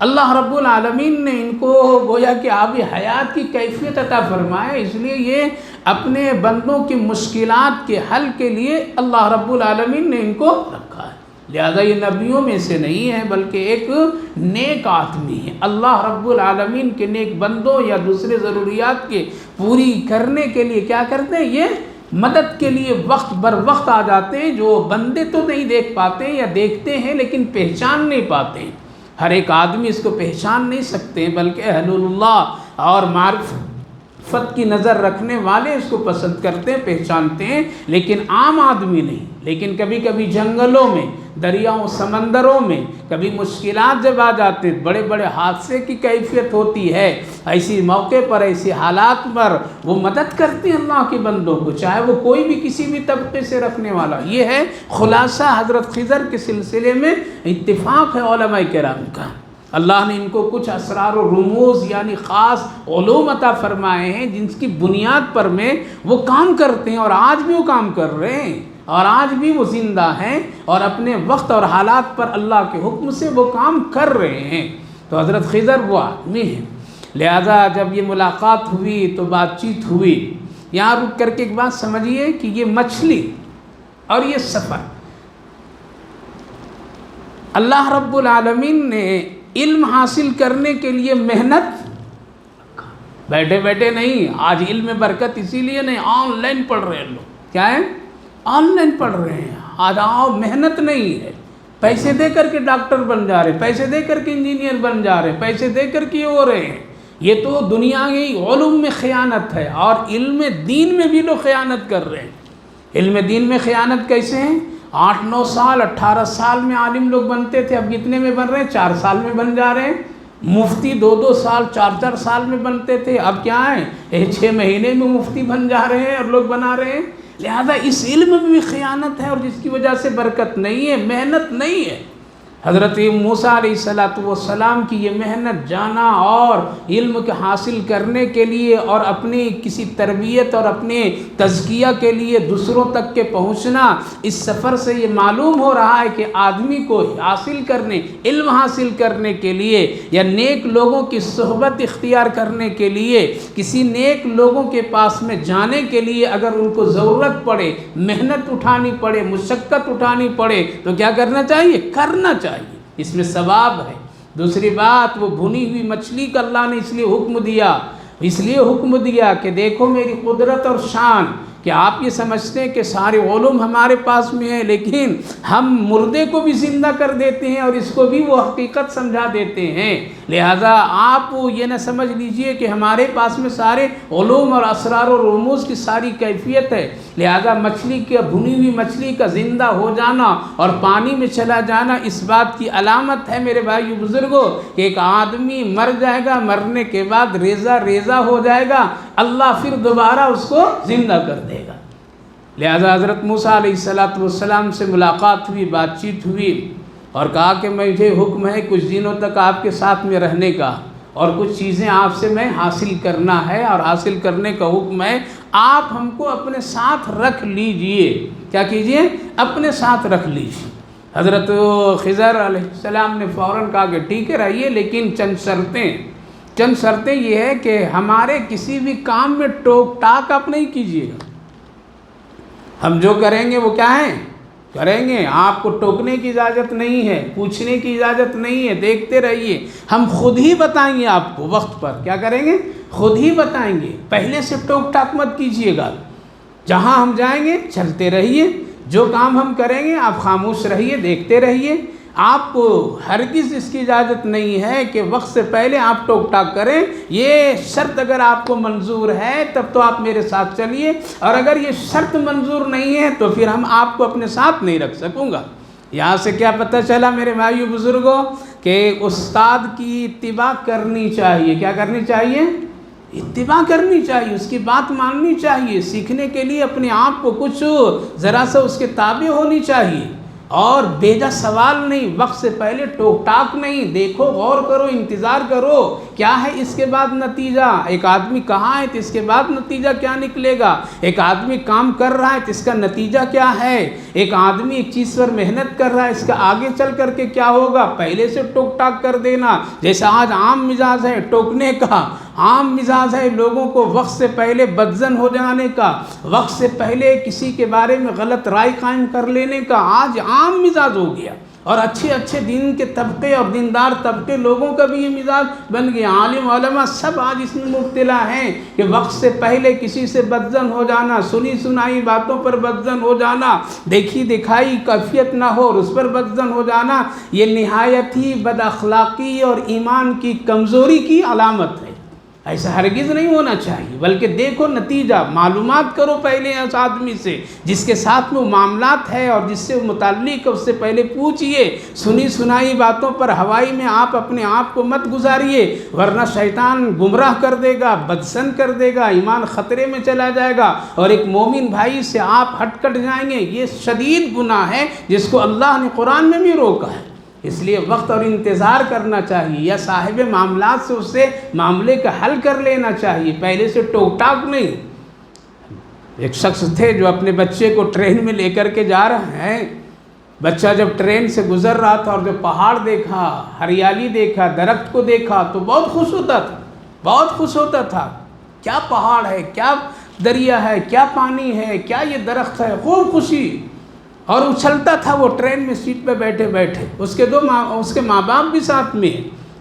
اللہ رب العالمین نے ان کو گویا کہ آب حیات کی کیفیت عطا فرمایا، اس لیے یہ اپنے بندوں کی مشکلات کے حل کے لیے اللہ رب العالمین نے ان کو رکھا ہے. لہذا یہ نبیوں میں سے نہیں ہے بلکہ ایک نیک آدمی ہے. اللہ رب العالمین کے نیک بندوں یا دوسرے ضروریات کے پوری کرنے کے لیے کیا کرتے ہیں، یہ مدد کے لیے وقت بر وقت آ جاتے ہیں. جو بندے تو نہیں دیکھ پاتے یا دیکھتے ہیں لیکن پہچان نہیں پاتے. ہر ایک آدمی اس کو پہچان نہیں سکتے بلکہ اہل اللہ اور معرفت کی نظر رکھنے والے اس کو پسند کرتے ہیں، پہچانتے ہیں، لیکن عام آدمی نہیں. لیکن کبھی کبھی جنگلوں میں دریاؤں سمندروں میں کبھی مشکلات جب آ جاتے بڑے بڑے حادثے کی کیفیت ہوتی ہے، ایسی موقع پر ایسی حالات پر وہ مدد کرتے ہیں اللہ کے بندوں کو، چاہے وہ کوئی بھی کسی بھی طبقے سے رکھنے والا۔ یہ ہے خلاصہ حضرت خضر کے سلسلے میں اتفاق ہے علماء کرام کا۔ اللہ نے ان کو کچھ اسرار و رموز یعنی خاص علوم عطا فرمائے ہیں جن کی بنیاد پر میں وہ کام کرتے ہیں، اور آج بھی وہ کام کر رہے ہیں، اور آج بھی وہ زندہ ہیں اور اپنے وقت اور حالات پر اللہ کے حکم سے وہ کام کر رہے ہیں۔ تو حضرت خضر وہ آدمی ہیں، لہذا جب یہ ملاقات ہوئی تو بات چیت ہوئی۔ یہاں رک کر کے ایک بات سمجھیے کہ یہ مچھلی اور یہ سفر اللہ رب العالمین نے علم حاصل کرنے کے لیے محنت بیٹھے بیٹھے نہیں۔ آج علم میں برکت اسی لیے نہیں، آن لائن پڑھ رہے ہیں لوگ، کیا ہے آن لائن پڑھ رہے ہیں۔ آج محنت نہیں ہے، پیسے دے کر کے ڈاکٹر بن جا رہے، پیسے دے کر کے انجینئر بن جا رہے، پیسے دے کر کے ہو رہے ہیں۔ یہ تو دنیا کی علوم میں خیانت ہے، اور علم دین میں بھی لوگ خیانت کر رہے ہیں۔ علم دین میں خیانت کیسے ہیں؟ 8-9 سال 18 سال میں عالم لوگ بنتے تھے، اب کتنے میں بن رہے ہیں؟ 4 سال میں بن جا رہے ہیں۔ مفتی 2-2 سال 4-4 سال میں بنتے تھے، اب کیا ہے 6 مہینے میں مفتی بن جا رہے ہیں اور لوگ بنا رہے ہیں۔ لہذا اس علم میں بھی خیانت ہے، اور جس کی وجہ سے برکت نہیں ہے، محنت نہیں ہے۔ حضرت موسیٰ علیہ السلام کی یہ محنت جانا اور علم کے حاصل کرنے کے لیے اور اپنی کسی تربیت اور اپنے تزکیہ کے لیے دوسروں تک کے پہنچنا، اس سفر سے یہ معلوم ہو رہا ہے کہ آدمی کو حاصل کرنے علم حاصل کرنے کے لیے یا نیک لوگوں کی صحبت اختیار کرنے کے لیے، کسی نیک لوگوں کے پاس میں جانے کے لیے اگر ان کو ضرورت پڑے، محنت اٹھانی پڑے، مشقت اٹھانی پڑے تو کیا کرنا چاہیے؟ کرنا چاہیے، اس میں ثواب ہے۔ دوسری بات، وہ بھنی ہوئی مچھلی کا اللہ نے اس لیے حکم دیا کہ دیکھو میری قدرت اور شان، کہ آپ یہ سمجھتے ہیں کہ سارے علوم ہمارے پاس میں ہیں، لیکن ہم مردے کو بھی زندہ کر دیتے ہیں اور اس کو بھی وہ حقیقت سمجھا دیتے ہیں۔ لہذا آپ یہ نہ سمجھ لیجئے کہ ہمارے پاس میں سارے علوم اور اسرار و رموز کی ساری کیفیت ہے۔ لہذا بھنی ہوئی مچھلی کا زندہ ہو جانا اور پانی میں چلا جانا اس بات کی علامت ہے میرے بھائی بزرگوں کہ ایک آدمی مر جائے گا، مرنے کے بعد ریزہ ہو جائے گا، اللہ پھر دوبارہ اس کو زندہ کر دے گا۔ لہذا حضرت موسیٰ علیہ السلام سے ملاقات ہوئی، بات چیت ہوئی، اور کہا کہ مجھے حکم ہے کچھ دنوں تک آپ کے ساتھ میں رہنے کا، اور کچھ چیزیں آپ سے میں حاصل کرنا ہے، اور حاصل کرنے کا حکم ہے آپ ہم کو اپنے ساتھ رکھ لیجئے۔ کیا کیجئے؟ اپنے ساتھ رکھ لیجئے۔ حضرت خضر علیہ السلام نے فوراً کہا کہ ٹھیک ہے رہیے، لیکن چند شرطیں یہ ہے کہ ہمارے کسی بھی کام میں ٹوک ٹاک آپ نہیں کیجئے گا۔ ہم جو کریں گے وہ کیا ہے؟ کریں گے، آپ کو ٹوکنے کی اجازت نہیں ہے، پوچھنے کی اجازت نہیں ہے، دیکھتے رہیے، ہم خود ہی بتائیں گے آپ کو وقت پر۔ کیا کریں گے؟ خود ہی بتائیں گے، پہلے سے ٹوک ٹاک مت کیجئے گا۔ جہاں ہم جائیں گے چلتے رہیے، جو کام ہم کریں گے آپ خاموش رہیے، دیکھتے رہیے۔ آپ کو ہرگز اس کی اجازت نہیں ہے کہ وقت سے پہلے آپ ٹوک ٹاک کریں۔ یہ شرط اگر آپ کو منظور ہے تب تو آپ میرے ساتھ چلیے، اور اگر یہ شرط منظور نہیں ہے تو پھر ہم آپ کو اپنے ساتھ نہیں رکھ سکوں گا۔ یہاں سے کیا پتہ چلا میرے بھائیو بزرگوں کہ استاد کی اتباع کرنی چاہیے۔ کیا کرنی چاہیے؟ اتباع کرنی چاہیے، اس کی بات ماننی چاہیے، سیکھنے کے لیے اپنے آپ کو کچھ ذرا سا اس کے تابع ہونی چاہیے، اور بیجا سوال نہیں، وقت سے پہلے ٹوک ٹاک نہیں، دیکھو، غور کرو، انتظار کرو، کیا ہے اس کے بعد نتیجہ۔ ایک آدمی کہاں ہے تو اس کے بعد نتیجہ کیا نکلے گا، ایک آدمی کام کر رہا ہے تو اس کا نتیجہ کیا ہے، ایک آدمی ایک چیز پر محنت کر رہا ہے، اس کا آگے چل کر کے کیا ہوگا۔ پہلے سے ٹوک ٹاک کر دینا، جیسا آج عام مزاج ہے ٹوکنے کا، عام مزاج ہے لوگوں کو وقت سے پہلے بدظن ہو جانے کا، وقت سے پہلے کسی کے بارے میں غلط رائے قائم کر لینے کا، آج عام مزاج ہو گیا، اور اچھے دین کے طبقے اور دیندار طبقے لوگوں کا بھی یہ مزاج بن گیا۔ عالم علماء سب آج اس میں مبتلا ہیں کہ وقت سے پہلے کسی سے بدظن ہو جانا، سنی سنائی باتوں پر بدظن ہو جانا، دیکھی دکھائی کیفیت نہ ہو اور اس پر بدظن ہو جانا، یہ نہایت ہی بد اخلاقی اور ایمان کی کمزوری کی علامت ہے۔ ایسا ہرگز نہیں ہونا چاہیے، بلکہ دیکھو نتیجہ، معلومات کرو پہلے اس آدمی سے جس کے ساتھ میں وہ معاملات ہے اور جس سے وہ متعلق ہے، اس سے پہلے پوچھئے۔ سنی سنائی باتوں پر ہوائی میں آپ اپنے آپ کو مت گزاریے، ورنہ شیطان گمراہ کر دے گا، بدسن کر دے گا، ایمان خطرے میں چلا جائے گا اور ایک مومن بھائی سے آپ ہٹ کٹ جائیں گے۔ یہ شدید گناہ ہے جس کو اللہ نے قرآن میں بھی روکا ہے۔ اس لیے وقت اور انتظار کرنا چاہیے، یا صاحب معاملات سے اس سے معاملے کا حل کر لینا چاہیے، پہلے سے ٹوک ٹاک نہیں۔ ایک شخص تھے جو اپنے بچے کو ٹرین میں لے کر کے جا رہے ہیں۔ بچہ جب ٹرین سے گزر رہا تھا اور جب پہاڑ دیکھا، ہریالی دیکھا، درخت کو دیکھا تو بہت خوش ہوتا تھا، بہت خوش ہوتا تھا۔ کیا پہاڑ ہے، کیا دریا ہے، کیا پانی ہے، کیا یہ درخت ہے، خوب خوشی، اور اچھلتا تھا وہ ٹرین میں سیٹ پہ بیٹھے بیٹھے۔ اس کے ماں باپ بھی ساتھ میں،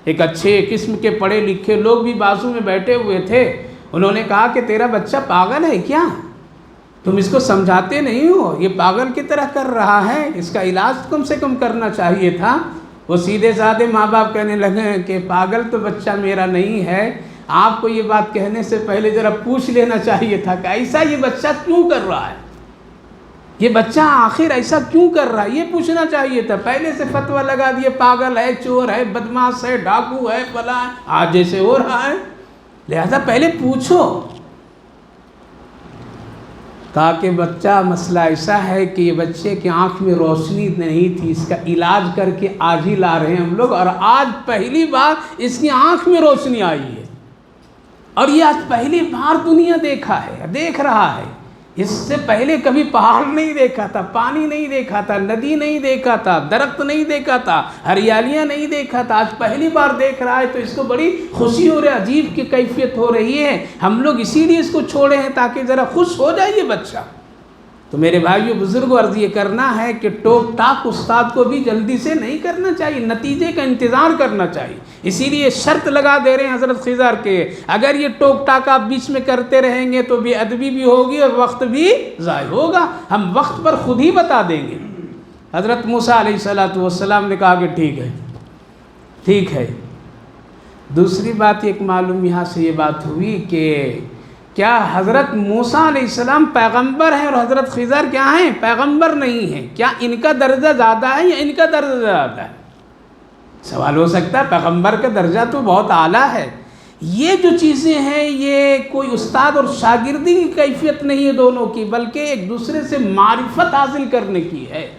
ایک اچھے قسم کے پڑھے لکھے لوگ بھی بازو میں بیٹھے ہوئے تھے۔ انہوں نے کہا کہ تیرا بچہ پاگل ہے کیا؟ تم اس کو سمجھاتے نہیں ہو، یہ پاگل کی طرح کر رہا ہے، اس کا علاج کم سے کم کرنا چاہیے تھا۔ وہ سیدھے سادھے ماں باپ کہنے لگے کہ پاگل تو بچہ میرا نہیں ہے، آپ کو یہ بات کہنے سے پہلے ذرا پوچھ لینا چاہیے تھا کہ ایسا یہ بچہ کیوں کر رہا ہے، یہ بچہ آخر ایسا کیوں کر رہا ہے، یہ پوچھنا چاہیے تھا۔ پہلے سے فتویٰ لگا دیے، پاگل ہے، چور ہے، بدماش ہے، ڈاکو ہے، فلاں ہے، آج جیسے ہو رہا ہے۔ لہذا پہلے پوچھو۔ کہا کہ بچہ مسئلہ ایسا ہے کہ یہ بچے کی آنکھ میں روشنی نہیں تھی، اس کا علاج کر کے آج ہی لا رہے ہیں ہم لوگ، اور آج پہلی بار اس کی آنکھ میں روشنی آئی ہے، اور یہ آج پہلی بار دنیا دیکھ رہا ہے۔ اس سے پہلے کبھی پہاڑ نہیں دیکھا تھا، پانی نہیں دیکھا تھا، ندی نہیں دیکھا تھا، درخت نہیں دیکھا تھا، ہریالیاں نہیں دیکھا تھا، آج پہلی بار دیکھ رہا ہے تو اس کو بڑی خوشی ہو رہی ہے، عجیب کی کیفیت ہو رہی ہے۔ ہم لوگ اسی لیے اس کو چھوڑے ہیں تاکہ ذرا خوش ہو جائے یہ بچہ۔ تو میرے بھائیو بزرگوں، عرض یہ کرنا ہے کہ ٹوک ٹاک استاد کو بھی جلدی سے نہیں کرنا چاہیے، نتیجے کا انتظار کرنا چاہیے۔ اسی لیے شرط لگا دے رہے ہیں حضرت خضر کے، اگر یہ ٹوک ٹاک آپ بیچ میں کرتے رہیں گے تو بے ادبی بھی ہوگی اور وقت بھی ضائع ہوگا، ہم وقت پر خود ہی بتا دیں گے۔ حضرت موسیٰ علیہ السلام نے کہا کہ ٹھیک ہے۔ دوسری بات ایک معلوم یہاں سے یہ بات ہوئی کہ کیا حضرت موسیٰ علیہ السلام پیغمبر ہیں اور حضرت خضر کیا ہیں؟ پیغمبر نہیں ہیں؟ کیا ان کا درجہ زیادہ ہے یا ان کا درجہ زیادہ ہے؟ سوال ہو سکتا ہے، پیغمبر کا درجہ تو بہت اعلیٰ ہے۔ یہ جو چیزیں ہیں یہ کوئی استاد اور شاگردی کی کیفیت نہیں ہے دونوں کی، بلکہ ایک دوسرے سے معرفت حاصل کرنے کی ہے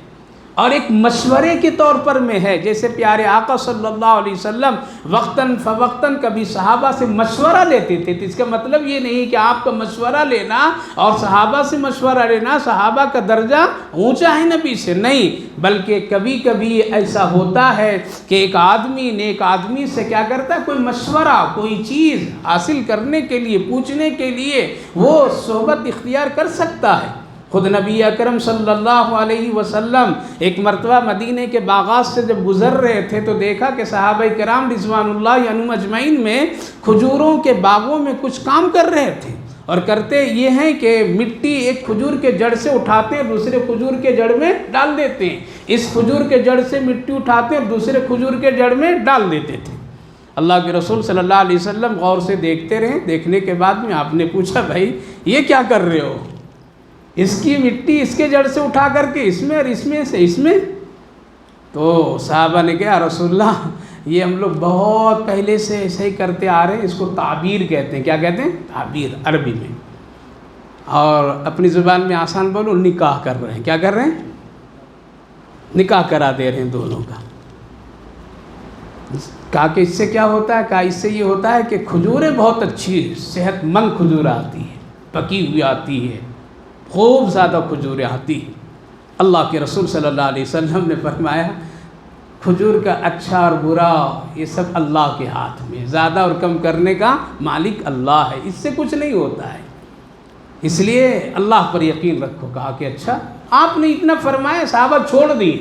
اور ایک مشورے کے طور پر میں ہے۔ جیسے پیارے آقا صلی اللہ علیہ وسلم وقتاً فوقتاً کبھی صحابہ سے مشورہ لیتے تھے، تو اس کا مطلب یہ نہیں کہ آپ کا مشورہ لینا اور صحابہ سے مشورہ لینا صحابہ کا درجہ اونچا ہے نبی سے، نہیں، بلکہ کبھی کبھی ایسا ہوتا ہے کہ ایک آدمی نیک آدمی سے کیا کرتا ہے، کوئی مشورہ، کوئی چیز حاصل کرنے کے لیے، پوچھنے کے لیے وہ صحبت اختیار کر سکتا ہے۔ خود نبی اکرم صلی اللہ علیہ وسلم ایک مرتبہ مدینہ کے باغات سے جب گزر رہے تھے تو دیکھا کہ صحابہ کرام رضوان اللہ عنہم اجمعین میں کھجوروں کے باغوں میں کچھ کام کر رہے تھے، اور کرتے یہ ہیں کہ مٹی ایک کھجور کے جڑ سے اٹھاتے ہیں، دوسرے کھجور کے جڑ میں ڈال دیتے ہیں، اس کھجور کے جڑ سے مٹی اٹھاتے ہیں اور دوسرے کھجور کے جڑ میں ڈال دیتے تھے۔ اللہ کے رسول صلی اللہ علیہ وسلم غور سے دیکھتے رہے، دیکھنے کے بعد میں آپ نے پوچھا بھائی یہ کیا کر رہے ہو؟ اس کی مٹی اس کے جڑ سے اٹھا کر کے اس میں اور اس میں سے اس میں، تو صحابہ نے کہا رسول اللہ یہ ہم لوگ بہت پہلے سے ایسے ہی کرتے آ رہے ہیں، اس کو تعبیر کہتے ہیں۔ کیا کہتے ہیں؟ تعبیر، عربی میں، اور اپنی زبان میں آسان بولو، نکاح کر رہے ہیں۔ کیا کر رہے ہیں؟ نکاح کرا دے رہے ہیں دونوں کا۔ کہا کہ اس سے کیا ہوتا ہے؟ کہا اس سے یہ ہوتا ہے کہ کھجوریں بہت اچھی صحت مند کھجور آتی ہیں، پکی ہوئی آتی ہے، خوب زیادہ کھجوریں آتی ہیں۔ اللہ کے رسول صلی اللہ علیہ وسلم نے فرمایا کھجور کا اچھا اور برا یہ سب اللہ کے ہاتھ میں، زیادہ اور کم کرنے کا مالک اللہ ہے، اس سے کچھ نہیں ہوتا ہے، اس لیے اللہ پر یقین رکھو۔ کہا کہ اچھا آپ نے اتنا فرمایا، صحابہ چھوڑ دی،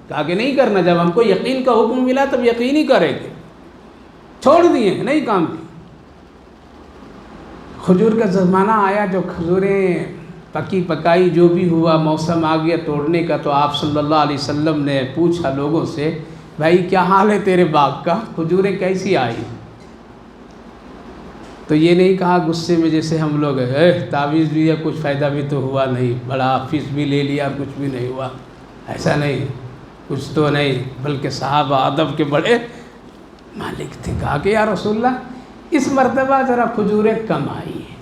کہا کہ نہیں کرنا، جب ہم کو یقین کا حکم ملا تب یقین ہی کریں گے، چھوڑ دیے، نہیں کام کی۔ کھجور کا زمانہ آیا، جو کھجوریں پکی پکائی جو بھی ہوا، موسم آ گیا توڑنے کا، تو آپ صلی اللہ علیہ وسلم نے پوچھا لوگوں سے بھائی کیا حال ہے تیرے باغ کا، کھجوریں کیسی آئی؟ تو یہ نہیں کہا غصے میں جیسے ہم لوگ تعویذ بھی ہے کچھ فائدہ بھی تو ہوا نہیں، بڑا فیس بھی لے لیا کچھ بھی نہیں ہوا، ایسا نہیں، کچھ تو نہیں، بلکہ صحابہ ادب کے بڑے مالک تھے۔ کہا کہ یا رسول اللہ اس مرتبہ ذرا کھجوریں کم آئی ہیں،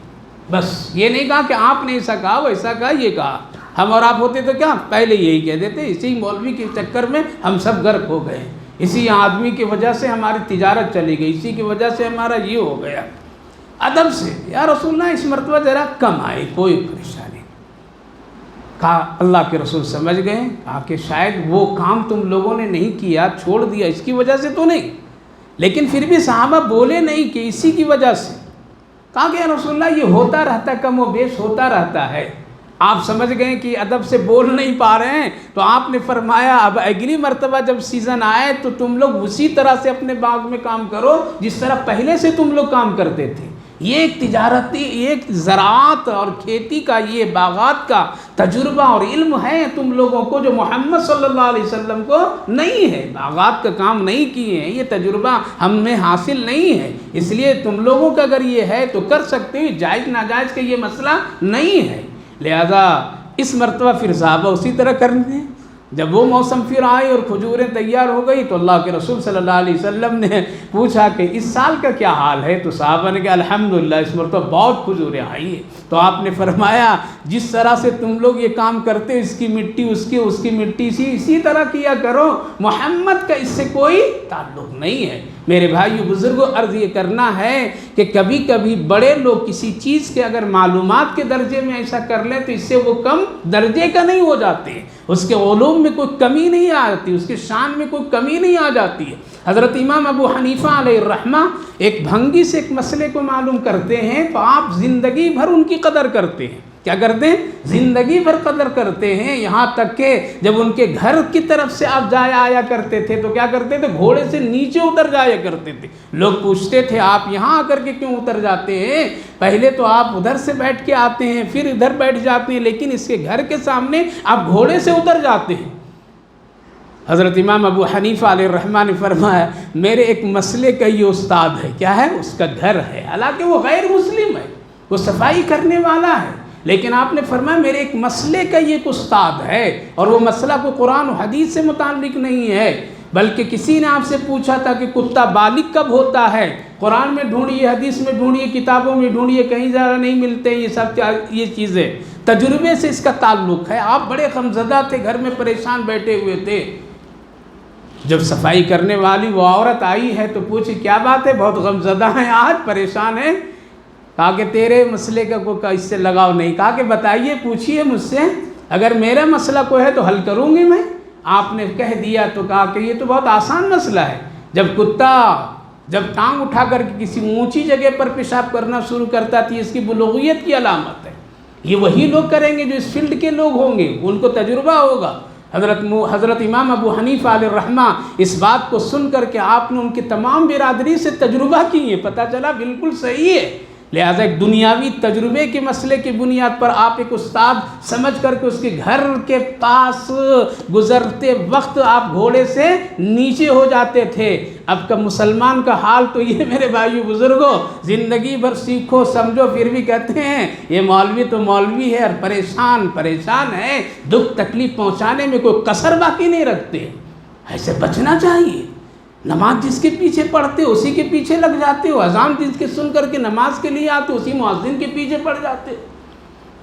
بس یہ نہیں کہا کہ آپ نے ایسا کہا ویسا کہا، یہ کہا ہم اور آپ ہوتے تو کیا پہلے یہی کہہ دیتے، اسی مولوی کے چکر میں ہم سب غرق ہو گئے، اسی آدمی کی وجہ سے ہماری تجارت چلی گئی، اسی کی وجہ سے ہمارا یہ ہو گیا۔ ادب سے یا رسول اللہ اس مرتبہ ذرا کم آئی، کوئی پریشانی۔ کہا اللہ کے رسول سمجھ گئے، کہا کہ شاید وہ کام تم لوگوں نے نہیں کیا، چھوڑ دیا، اس کی وجہ سے تو نہیں، لیکن پھر بھی صحابہ بولے نہیں کہ اسی کی وجہ سے۔ کہا کہ یا رسول اللہ یہ ہوتا رہتا ہے، کم و بیش ہوتا رہتا ہے، آپ سمجھ گئے کہ ادب سے بول نہیں پا رہے ہیں، تو آپ نے فرمایا اب اگلی مرتبہ جب سیزن آئے تو تم لوگ اسی طرح سے اپنے باغ میں کام کرو جس طرح پہلے سے تم لوگ کام کرتے تھے۔ یہ ایک تجارتی، ایک زراعت اور کھیتی کا، یہ باغات کا تجربہ اور علم ہے تم لوگوں کو جو محمد صلی اللہ علیہ وسلم کو نہیں ہے، باغات کا کام نہیں کیے ہیں، یہ تجربہ ہم میں حاصل نہیں ہے، اس لیے تم لوگوں کا اگر یہ ہے تو کر سکتے ہو، جائز ناجائز کا یہ مسئلہ نہیں ہے۔ لہذا اس مرتبہ پھر صحابہ اسی طرح کرنے دیں۔ جب وہ موسم پھر آئی اور کھجوریں تیار ہو گئی تو اللہ کے رسول صلی اللہ علیہ وسلم نے پوچھا کہ اس سال کا کیا حال ہے، تو صحابہ نے کہا الحمدللہ اس مرتبہ بہت کھجوریں آئی ہیں۔ تو آپ نے فرمایا جس طرح سے تم لوگ یہ کام کرتے، اس کی مٹی اس کی مٹی اسی طرح کیا کرو، محمد کا اس سے کوئی تعلق نہیں ہے۔ میرے بھائیو بزرگوں، عرض یہ کرنا ہے کہ کبھی کبھی بڑے لوگ کسی چیز کے اگر معلومات کے درجے میں ایسا کر لیں تو اس سے وہ کم درجے کا نہیں ہو جاتے، اس کے علوم میں کوئی کمی نہیں آتی، اس کے شان میں کوئی کمی نہیں آ جاتی ہے۔ حضرت امام ابو حنیفہ علیہ الرحمہ ایک بھنگی سے ایک مسئلے کو معلوم کرتے ہیں تو آپ زندگی بھر ان کی قدر کرتے ہیں۔ کیا کرتے ہیں؟ زندگی بھر قدر کرتے ہیں، یہاں تک کہ جب ان کے گھر کی طرف سے آپ جایا آیا کرتے تھے تو کیا کرتے تھے؟ گھوڑے سے نیچے اتر جایا کرتے تھے۔ لوگ پوچھتے تھے آپ یہاں آ کر کے کیوں اتر جاتے ہیں؟ پہلے تو آپ ادھر سے بیٹھ کے آتے ہیں پھر ادھر بیٹھ جاتے ہیں، لیکن اس کے گھر کے سامنے آپ گھوڑے سے اتر جاتے ہیں۔ حضرت امام ابو حنیفہ علیہ الرحمہ نے فرمایا میرے ایک مسئلے کا یہ استاد ہے، کیا ہے؟ اس کا گھر ہے، حالانکہ وہ غیر مسلم ہے، وہ صفائی کرنے والا ہے، لیکن آپ نے فرمایا میرے ایک مسئلے کا یہ ایک استاد ہے، اور وہ مسئلہ کوئی قرآن و حدیث سے متعلق نہیں ہے، بلکہ کسی نے آپ سے پوچھا تھا کہ کتا بالغ کب ہوتا ہے؟ قرآن میں ڈھونڈیے، حدیث میں ڈھونڈیے، کتابوں میں ڈھونڈیے، کہیں زیادہ نہیں ملتے یہ سب یہ چیزیں، تجربے سے اس کا تعلق ہے۔ آپ بڑے غمزدہ تھے، گھر میں پریشان بیٹھے ہوئے تھے، جب صفائی کرنے والی وہ عورت آئی ہے تو پوچھی کیا بات ہے، بہت غمزدہ ہیں آج، پریشان ہیں؟ کہا کہ تیرے مسئلے کا کوئی اس سے لگاؤ نہیں۔ کہا کہ بتائیے، پوچھیے مجھ سے، اگر میرا مسئلہ کوئی ہے تو حل کروں گی میں۔ آپ نے کہہ دیا تو کہا کہ یہ تو بہت آسان مسئلہ ہے، جب کتا جب ٹانگ اٹھا کر کے کسی اونچی جگہ پر پیشاب کرنا شروع کرتا تھی، اس کی بلوغیت کی علامت ہے، یہ وہی لوگ کریں گے جو اس فیلڈ کے لوگ ہوں گے، ان کو تجربہ ہوگا۔ حضرت امام ابو حنیفہ علیہ الرحمہ اس بات کو سن کر کے آپ نے ان کی تمام برادری سے تجربہ کیے، پتہ چلا بالکل صحیح ہے۔ لہذا ایک دنیاوی تجربے کے مسئلے کی بنیاد پر آپ ایک استاد سمجھ کر کے اس کے گھر کے پاس گزرتے وقت آپ گھوڑے سے نیچے ہو جاتے تھے۔ اب کا مسلمان کا حال تو یہ میرے بھائیو بزرگوں، زندگی بھر سیکھو سمجھو پھر بھی کہتے ہیں یہ مولوی تو مولوی ہے اور پریشان ہے، دکھ تکلیف پہنچانے میں کوئی کسر باقی نہیں رکھتے۔ ایسے بچنا چاہیے۔ نماز جس کے پیچھے پڑھتے ہو اسی کے پیچھے لگ جاتے ہو، اذان جس کے سن کر کے نماز کے لیے آتے ہو اسی مؤذن کے پیچھے پڑ جاتے ہو،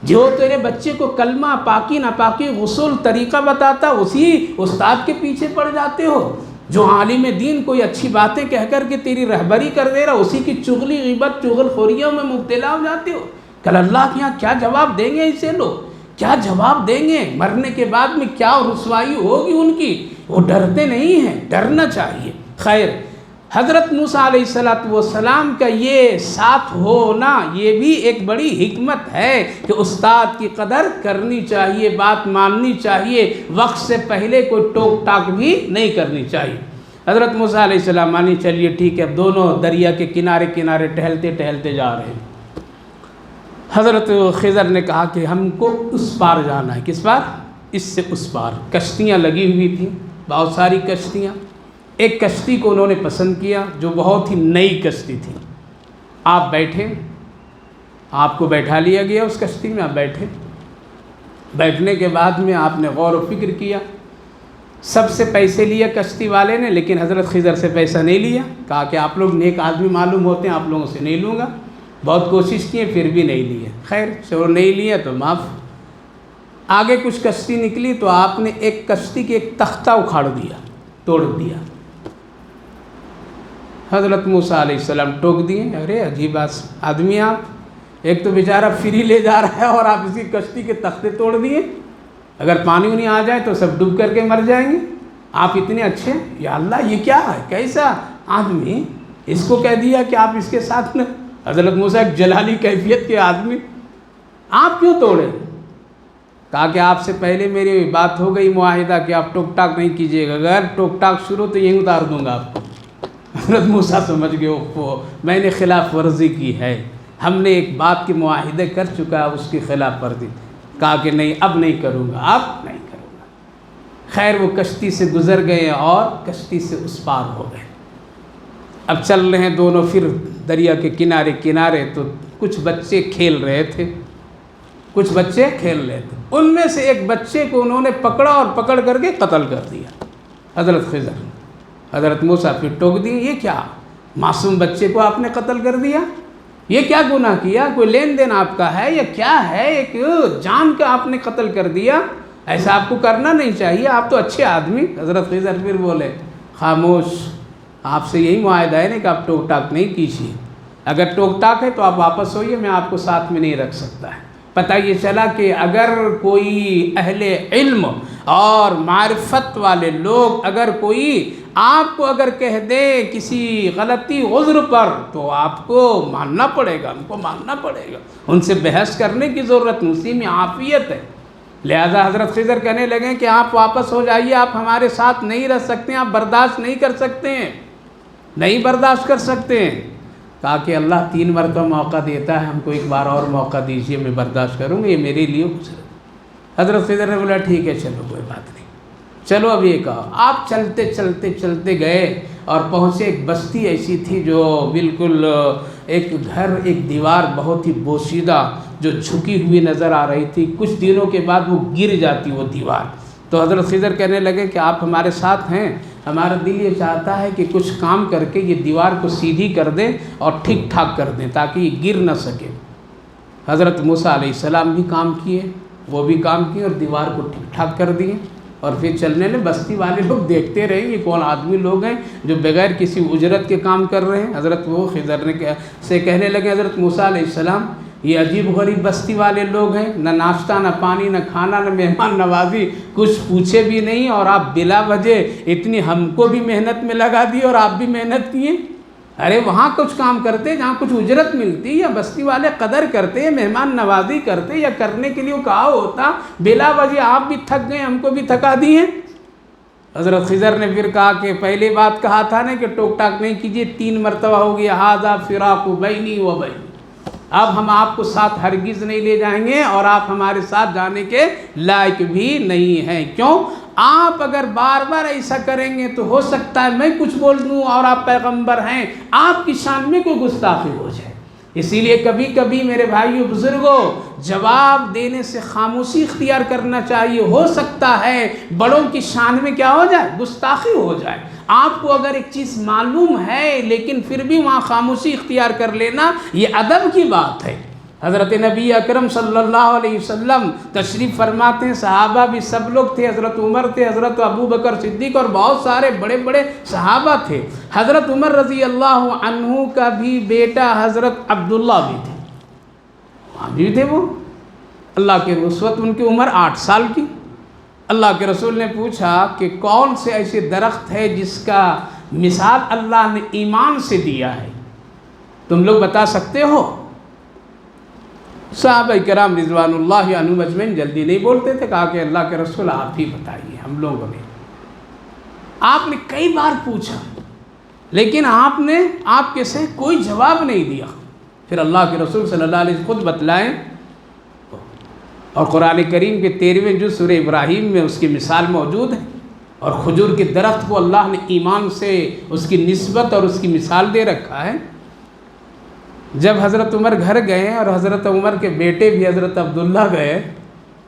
جو تیرے بچے کو کلمہ، پاکی ناپاکی، غسل طریقہ بتاتا اسی استاد کے پیچھے پڑ جاتے ہو، جو عالم دین کوئی اچھی باتیں کہہ کر کے تیری رہبری کر دے رہا اسی کی چغلی غیبت چغل خوریوں میں مبتلا ہو جاتے ہو۔ کل اللہ کے یہاں کیا جواب دیں گے ایسے لوگ؟ کیا جواب دیں گے؟ مرنے کے بعد میں کیا رسوائی ہوگی ان کی؟ وہ ڈرتے نہیں ہیں، ڈرنا چاہیے۔ خیر، حضرت موسیٰ علیہ السلام کا یہ ساتھ ہونا یہ بھی ایک بڑی حکمت ہے کہ استاد کی قدر کرنی چاہیے، بات ماننی چاہیے، وقت سے پہلے کوئی ٹوک ٹاک بھی نہیں کرنی چاہیے۔ حضرت موسیٰ علیہ السلام مانی چلیے ٹھیک ہے، دونوں دریا کے کنارے کنارے ٹہلتے جا رہے ہیں۔ حضرت خضر نے کہا کہ ہم کو اس پار جانا ہے۔ کس پار؟ اس سے اس پار۔ کشتیاں لگی ہوئی تھیں، بہت ساری کشتیاں۔ ایک کشتی کو انہوں نے پسند کیا جو بہت ہی نئی کشتی تھی، آپ بیٹھے، آپ کو بیٹھا لیا گیا اس کشتی میں، آپ بیٹھے، بیٹھنے کے بعد میں آپ نے غور و فکر کیا، سب سے پیسے لیا کشتی والے نے، لیکن حضرت خضر سے پیسہ نہیں لیا، کہا کہ آپ لوگ نیک آدمی معلوم ہوتے ہیں، آپ لوگوں سے نہیں لوں گا، بہت کوشش کی پھر بھی نہیں لیے، خیر چلو نہیں لیا تو معاف۔ آگے کچھ کشتی نکلی تو آپ نے ایک کشتی کے ایک تختہ اکھاڑ دیا، توڑ دیا۔ حضرت موسیٰ علیہ السلام ٹوک دیے، ارے عجیب آدمی آپ، ایک تو بیچارہ فری لے جا رہا ہے اور آپ اس کی کشتی کے تختے توڑ دیے، اگر پانی نہیں آ جائے تو سب ڈوب کر کے مر جائیں گے، آپ اتنے اچھے، یا اللہ یہ کیا ہے، کیسا آدمی، اس کو کہہ دیا کہ آپ اس کے ساتھ نہ۔ حضرت موسیٰ ایک جلالی کیفیت کے آدمی، آپ کیوں توڑے؟ کہا کہ آپ سے پہلے میری بات ہو گئی معاہدہ کہ آپ ٹوک ٹاک نہیں کیجیے گا، اگر ٹوک ٹاک شروع تو یہیں اتار دوں گا آپ کو۔ حضرت موسیٰ سمجھ گئے اوہ میں نے خلاف ورزی کی ہے، ہم نے ایک بات کے معاہدے کر چکا ہے، اس کی خلاف ورزی۔ کہا کہ نہیں اب نہیں کروں گا، اب نہیں کروں گا۔ خیر وہ کشتی سے گزر گئے اور کشتی سے اس پار ہو گئے۔ اب چل رہے ہیں دونوں پھر دریا کے کنارے کنارے، تو کچھ بچے کھیل رہے تھے، ان میں سے ایک بچے کو انہوں نے پکڑا اور پکڑ کر کے قتل کر دیا حضرت خضر۔ حضرت موسیٰ پھر ٹوک دیے، یہ کیا معصوم بچے کو آپ نے قتل کر دیا، یہ کیا گناہ کیا، کوئی لین دین آپ کا ہے یا کیا ہے، ایک جان کا آپ نے قتل کر دیا، ایسا آپ کو کرنا نہیں چاہیے، آپ تو اچھے آدمی۔ حضرت خضر پھر بولے خاموش، آپ سے یہی معاہدہ ہے نا کہ آپ ٹوک ٹاک نہیں کیجیے، اگر ٹوک ٹاک ہے تو آپ واپس ہوئیے، میں آپ کو ساتھ میں نہیں رکھ سکتا ہے۔ پتہ یہ چلا کہ اگر کوئی اہل علم اور معرفت والے لوگ اگر کوئی آپ کو اگر کہہ دے کسی غلطی عذر پر تو آپ کو ماننا پڑے گا، ان کو ماننا پڑے گا، ان سے بحث کرنے کی ضرورت نہیں، اسی میں عافیت ہے۔ لہذا حضرت خضر کہنے لگے کہ آپ واپس ہو جائیے، آپ ہمارے ساتھ نہیں رہ سکتے ہیں، آپ برداشت نہیں کر سکتے ہیں، نہیں برداشت کر سکتے ہیں۔ کہا کہ اللہ 3 مرتبہ موقع دیتا ہے، ہم کو ایک بار اور موقع دیجیے، میں برداشت کروں گا، یہ میرے لیے حضرت خضر نے بولا ٹھیک ہے چلو کوئی بات نہیں، چلو اب یہ کہو۔ آپ چلتے چلتے چلتے گئے اور پہنچے ایک بستی ایسی تھی جو بالکل ایک گھر، ایک دیوار بہت ہی بوسیدہ جو جھکی ہوئی نظر آ رہی تھی، کچھ دنوں کے بعد وہ گر جاتی وہ دیوار۔ تو حضرت خضر کہنے لگے کہ آپ ہمارے ساتھ ہیں، ہمارا دل یہ چاہتا ہے کہ کچھ کام کر کے یہ دیوار کو سیدھی کر دیں اور ٹھیک ٹھاک کر دیں تاکہ یہ گر نہ سکے۔ حضرت موسیٰ علیہ السلام بھی کام کیے، وہ بھی کام کیے اور دیوار کو ٹھیک ٹھاک کر دیے، اور پھر چلنے لے۔ بستی والے لوگ دیکھتے رہے یہ کون آدمی لوگ ہیں جو بغیر کسی اجرت کے کام کر رہے ہیں۔ حضرت وہ خضر سے کہنے لگے حضرت موسیٰ علیہ السلام یہ عجیب غریب بستی والے لوگ ہیں، نہ ناشتہ نہ پانی نہ کھانا نہ مہمان نوازی، کچھ پوچھے بھی نہیں، اور آپ بلا وجہ اتنی ہم کو بھی محنت میں لگا دی اور آپ بھی محنت کیے۔ ارے وہاں کچھ کام کرتے جہاں کچھ اجرت ملتی، یا بستی والے قدر کرتے، مہمان نوازی کرتے، یا کرنے کے لیے کہا ہوتا، بلا وجہ آپ بھی تھک گئے، ہم کو بھی تھکا دیے۔ حضرت خضر نے پھر کہا کہ پہلے بات کہا تھا نا کہ ٹوک ٹاک نہیں کیجیے، 3 مرتبہ ہو گیا، ھذا فراق بینی و بین، اب ہم آپ کو ساتھ ہرگز نہیں لے جائیں گے اور آپ ہمارے ساتھ جانے کے لائق بھی نہیں ہیں۔ کیوں؟ آپ اگر بار بار ایسا کریں گے تو ہو سکتا ہے میں کچھ بول دوں اور آپ پیغمبر ہیں، آپ کی شان میں کوئی گستاخی ہو جائے۔ اسی لیے کبھی کبھی میرے بھائیو بزرگوں، جواب دینے سے خاموشی اختیار کرنا چاہیے، ہو سکتا ہے بڑوں کی شان میں کیا ہو جائے، گستاخی ہو جائے۔ آپ کو اگر ایک چیز معلوم ہے لیکن پھر بھی وہاں خاموشی اختیار کر لینا، یہ ادب کی بات ہے۔ حضرت نبی اکرم صلی اللہ علیہ وسلم تشریف فرماتے ہیں، صحابہ بھی سب لوگ تھے، حضرت عمر تھے، حضرت ابو بکر صدیق اور بہت سارے بڑے بڑے صحابہ تھے۔ حضرت عمر رضی اللہ عنہ کا بھی بیٹا حضرت عبداللہ بھی تھے، وہاں بھی تھے وہ اللہ کے رسول، ان کی عمر 8 سال کی۔ اللہ کے رسول نے پوچھا کہ کون سے ایسے درخت ہے جس کا مثال اللہ نے ایمان سے دیا ہے، تم لوگ بتا سکتے ہو؟ صحابہ کرام رضوان اللہ عنہم اجمعین جلدی نہیں بولتے تھے، کہا کہ اللہ کے رسول آپ ہی بتائیے، ہم لوگوں نے، آپ نے کئی بار پوچھا لیکن آپ کے سے کوئی جواب نہیں دیا۔ پھر اللہ کے رسول صلی اللہ علیہ وسلم خود بتلائیں، اور قرآن کریم کے 13ویں جز سورہ ابراہیم میں اس کی مثال موجود ہے، اور کھجور کے درخت کو اللہ نے ایمان سے اس کی نسبت اور اس کی مثال دے رکھا ہے۔ جب حضرت عمر گھر گئے اور حضرت عمر کے بیٹے بھی حضرت عبداللہ گئے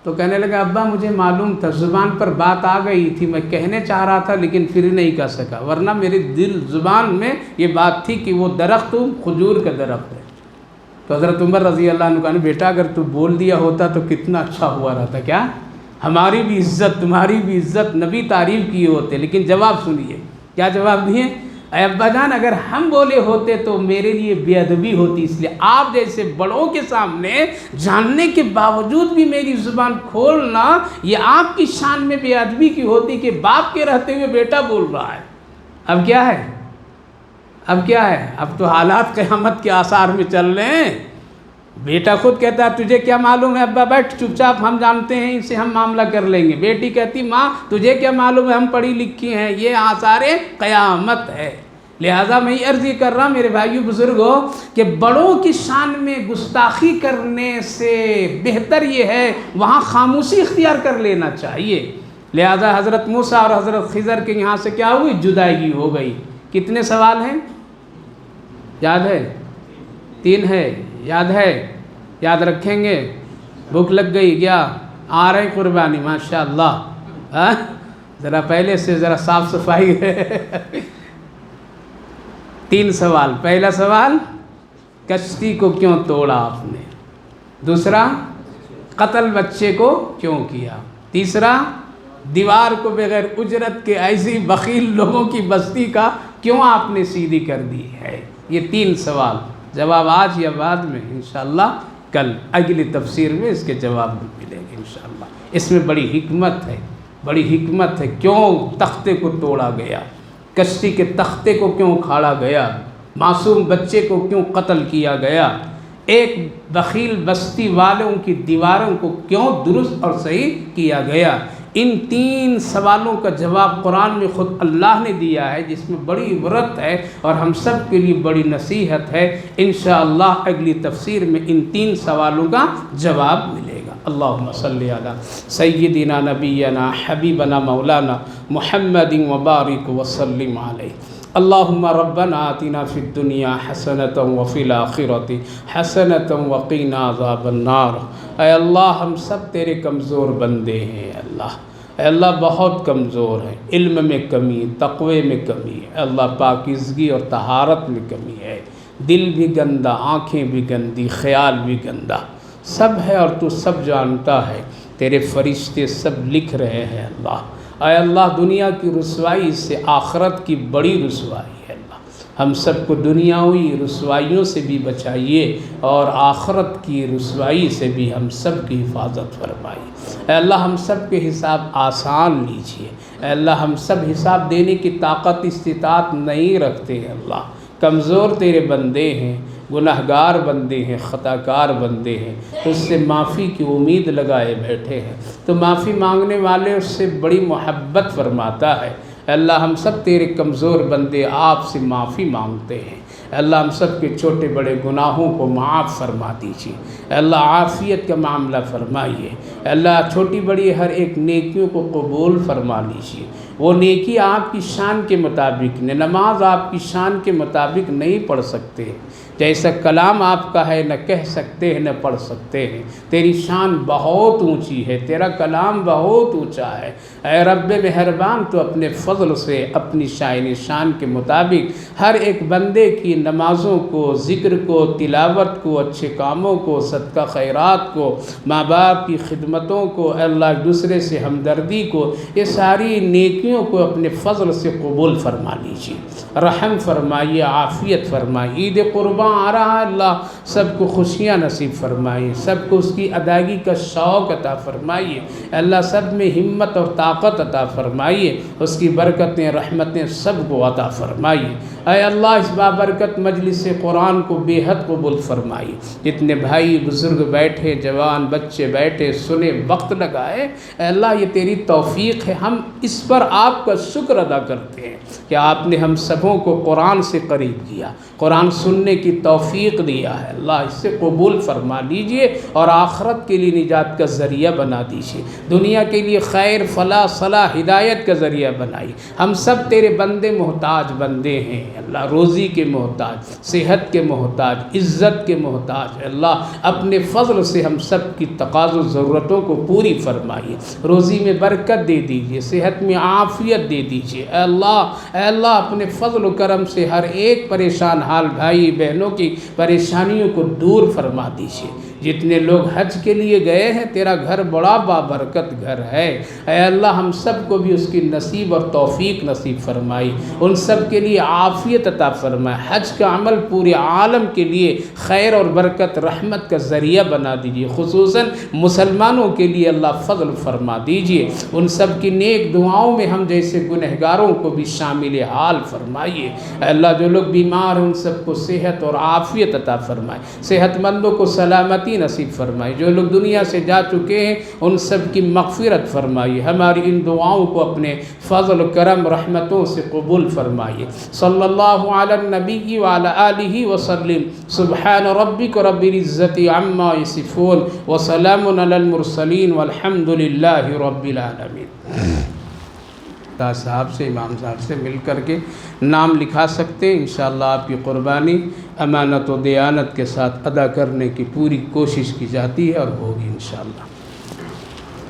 تو کہنے لگا ابا مجھے معلوم تھا، زبان پر بات آ گئی تھی، میں کہنے چاہ رہا تھا لیکن پھر نہیں کہہ سکا، ورنہ میرے دل زبان میں یہ بات تھی کہ وہ درخت کھجور کا درخت ہے۔ تو حضرت عمر رضی اللہ عنہ کہا بیٹا اگر تو بول دیا ہوتا تو کتنا اچھا ہوا رہتا، کیا ہماری بھی عزت تمہاری بھی عزت، نبی تعریف کیے ہوتے۔ لیکن جواب سنیے، کیا جواب دیے؟ اے ابا جان اگر ہم بولے ہوتے تو میرے لیے بے ادبی ہوتی، اس لیے آپ جیسے بڑوں کے سامنے جاننے کے باوجود بھی میری زبان کھولنا یہ آپ کی شان میں بے ادبی کی ہوتی کہ باپ کے رہتے ہوئے بیٹا بول رہا ہے۔ اب کیا ہے؟ اب کیا ہے؟ اب تو حالات قیامت کے آثار میں چل رہے ہیں۔ بیٹا خود کہتا ہے تجھے کیا معلوم ہے ابا، بیٹھ چپ چاپ، ہم جانتے ہیں اسے ہم معاملہ کر لیں گے۔ بیٹی کہتی ماں تجھے کیا معلوم ہے، ہم پڑھی لکھی ہیں، یہ آثار قیامت ہے۔ لہٰذا میں یہ عرض کر رہا ہوں میرے بھائیو بزرگوں کہ بڑوں کی شان میں گستاخی کرنے سے بہتر یہ ہے وہاں خاموشی اختیار کر لینا چاہیے۔ لہٰذا حضرت موسیٰ اور حضرت خضر کے یہاں سے کیا ہوئی؟ جدائی ہو گئی۔ کتنے سوال ہیں؟ یاد ہے؟ 3 ہے، یاد ہے؟ یاد رکھیں گے؟ بھوک لگ گئی کیا؟ آ رہے ہیں قربانی ماشاءاللہ۔ ذرا پہلے سے ذرا صاف صفائی ہے۔ 3 سوال۔ پہلا سوال کشتی کو کیوں توڑا آپ نے؟ دوسرا قتل بچے کو کیوں کیا؟ تیسرا دیوار کو بغیر اجرت کے ایسی بخیل لوگوں کی بستی کا کیوں آپ نے سیدھی کر دی ہے؟ یہ 3 سوال، جواب آج یا بعد میں؟ انشاءاللہ کل اگلی تفسیر میں اس کے جواب ملیں گے انشاءاللہ۔ اس میں بڑی حکمت ہے، بڑی حکمت ہے۔ کیوں تختے کو توڑا گیا؟ کشتی کے تختے کو کیوں کھاڑا گیا؟ معصوم بچے کو کیوں قتل کیا گیا؟ ایک بخیل بستی والوں کی دیواروں کو کیوں درست اور صحیح کیا گیا؟ ان 3 سوالوں کا جواب قرآن میں خود اللہ نے دیا ہے، جس میں بڑی عبرت ہے اور ہم سب کے لیے بڑی نصیحت ہے۔ انشاءاللہ اگلی تفسیر میں ان 3 سوالوں کا جواب ملے گا۔ اللہم صلی علی سیدنا نبینا حبیبنا مولانا محمد وبارک وسلم علیہ۔ اللہم ربنا آتنا فی الدنیا حسنۃ وفی الآخرۃ حسنۃ وقنا عذاب النار۔ اے اللہ ہم سب تیرے کمزور بندے ہیں، اے اللہ بہت کمزور ہیں، علم میں کمی، تقوی میں کمی ہے، اللہ پاکیزگی اور طہارت میں کمی ہے، دل بھی گندا، آنکھیں بھی گندی، خیال بھی گندا، سب ہے اور تو سب جانتا ہے، تیرے فرشتے سب لکھ رہے ہیں اللہ۔ اے اللہ دنیا کی رسوائی سے آخرت کی بڑی رسوائی ہے اللہ، ہم سب کو دنیاوی رسوائیوں سے بھی بچائیے اور آخرت کی رسوائی سے بھی ہم سب کی حفاظت فرمائیے۔ اے اللہ ہم سب کے حساب آسان لیجیے، اے اللہ ہم سب حساب دینے کی طاقت استطاعت نہیں رکھتے ہیں اللہ، کمزور تیرے بندے ہیں، گناہگار بندے ہیں، خطا کار بندے ہیں، اس سے معافی کی امید لگائے بیٹھے ہیں، تو معافی مانگنے والے اس سے بڑی محبت فرماتا ہے۔ اے اللہ ہم سب تیرے کمزور بندے آپ سے معافی مانگتے ہیں، اے اللہ ہم سب کے چھوٹے بڑے گناہوں کو معاف فرما دیجیے، اے اللہ عافیت کا معاملہ فرمائیے، اے اللہ چھوٹی بڑی ہر ایک نیکیوں کو قبول فرما لیجیے۔ وہ نیکی آپ کی شان کے مطابق نے، نماز آپ کی شان کے مطابق نہیں پڑھ سکتے، جیسا کلام آپ کا ہے نہ کہہ سکتے ہیں نہ پڑھ سکتے ہیں، تیری شان بہت اونچی ہے، تیرا کلام بہت اونچا ہے۔ اے رب مہربان تو اپنے فضل سے اپنی شان کے مطابق ہر ایک بندے کی نمازوں کو، ذکر کو، تلاوت کو، اچھے کاموں کو، صدقہ خیرات کو، ماں باپ کی خدمتوں کو، اے اللہ ایک دوسرے سے ہمدردی کو، یہ ساری نیکیوں کو اپنے فضل سے قبول فرما لیجیے، رحم فرمائیے، عافیت فرمائیے۔ عید قربان آ رہا ہے، اللہ سب کو خوشیاں نصیب فرمائیے، سب کو اس کی ادائیگی کا شوق عطا فرمائیے، اللہ سب میں ہمت اور طاقت عطا فرمائیے، اس کی برکتیں رحمتیں سب کو عطا فرمائیے۔ اے اللہ اس بابرکت مجلس قرآن کو بے حد قبول فرمائیے، جتنے بھائی بزرگ بیٹھے، جوان بچے بیٹھے سنے، وقت لگائے، اے اللہ یہ تیری توفیق ہے، ہم اس پر آپ کا شکر ادا کرتے ہیں کہ آپ نے ہم سبوں کو قرآن سے قریب کیا، قرآن سننے کی توفیق دیا ہے، اللہ اس سے قبول فرما لیجئے اور آخرت کے لیے نجات کا ذریعہ بنا دیجئے، دنیا کے لیے خیر، فلاح، صلاح، ہدایت کا ذریعہ بنائیے۔ ہم سب تیرے بندے محتاج بندے ہیں، ہیں اللہ، روزی کے محتاج، صحت کے محتاج، عزت کے محتاج اللہ، اپنے فضل سے ہم سب کی تقاض و ضرورتوں کو پوری فرمائیے، روزی میں برکت دے دیجیے، صحت میں عافیت دے دیجیے اے اللہ اپنے فضل و کرم سے ہر ایک پریشان حال بھائی بہنوں کی پریشانیوں کو دور فرما دیجیے۔ جتنے لوگ حج کے لیے گئے ہیں تیرا گھر بڑا بابرکت گھر ہے اے اللہ، ہم سب کو بھی اس کی نصیب اور توفیق نصیب فرمائی، ان سب کے لیے عافیت عطا فرمائے، حج کا عمل پورے عالم کے لیے خیر اور برکت رحمت کا ذریعہ بنا دیجیے، خصوصاً مسلمانوں کے لیے اللہ فضل فرما دیجیے، ان سب کی نیک دعاؤں میں ہم جیسے گنہگاروں کو بھی شامل حال فرمائیے اے اللہ، جو لوگ بیمار ہیں ان سب کو صحت اور عافیت عطا فرمائے، صحت مندوں کو سلامتی نصیب فرمائی، جو لوگ دنیا سے جا چکے ہیں ان سب کی مغفرت فرمائیے، ہماری ان دعاؤں کو اپنے فضل و کرم رحمتوں سے قبول فرمائیے۔ صلی اللہ علی النبی وعلی آلہ وسلم، سبحان ربک رب العزت عما یصفون وسلام علی المرسلین والحمد للہ رب العالمین۔ صاحب سے امام صاحب سے مل کر کے نام لکھا سکتے ہیں، انشاءاللہ آپ کی قربانی امانت و دیانت کے ساتھ ادا کرنے کی پوری کوشش کی جاتی ہے اور ہوگی انشاءاللہ۔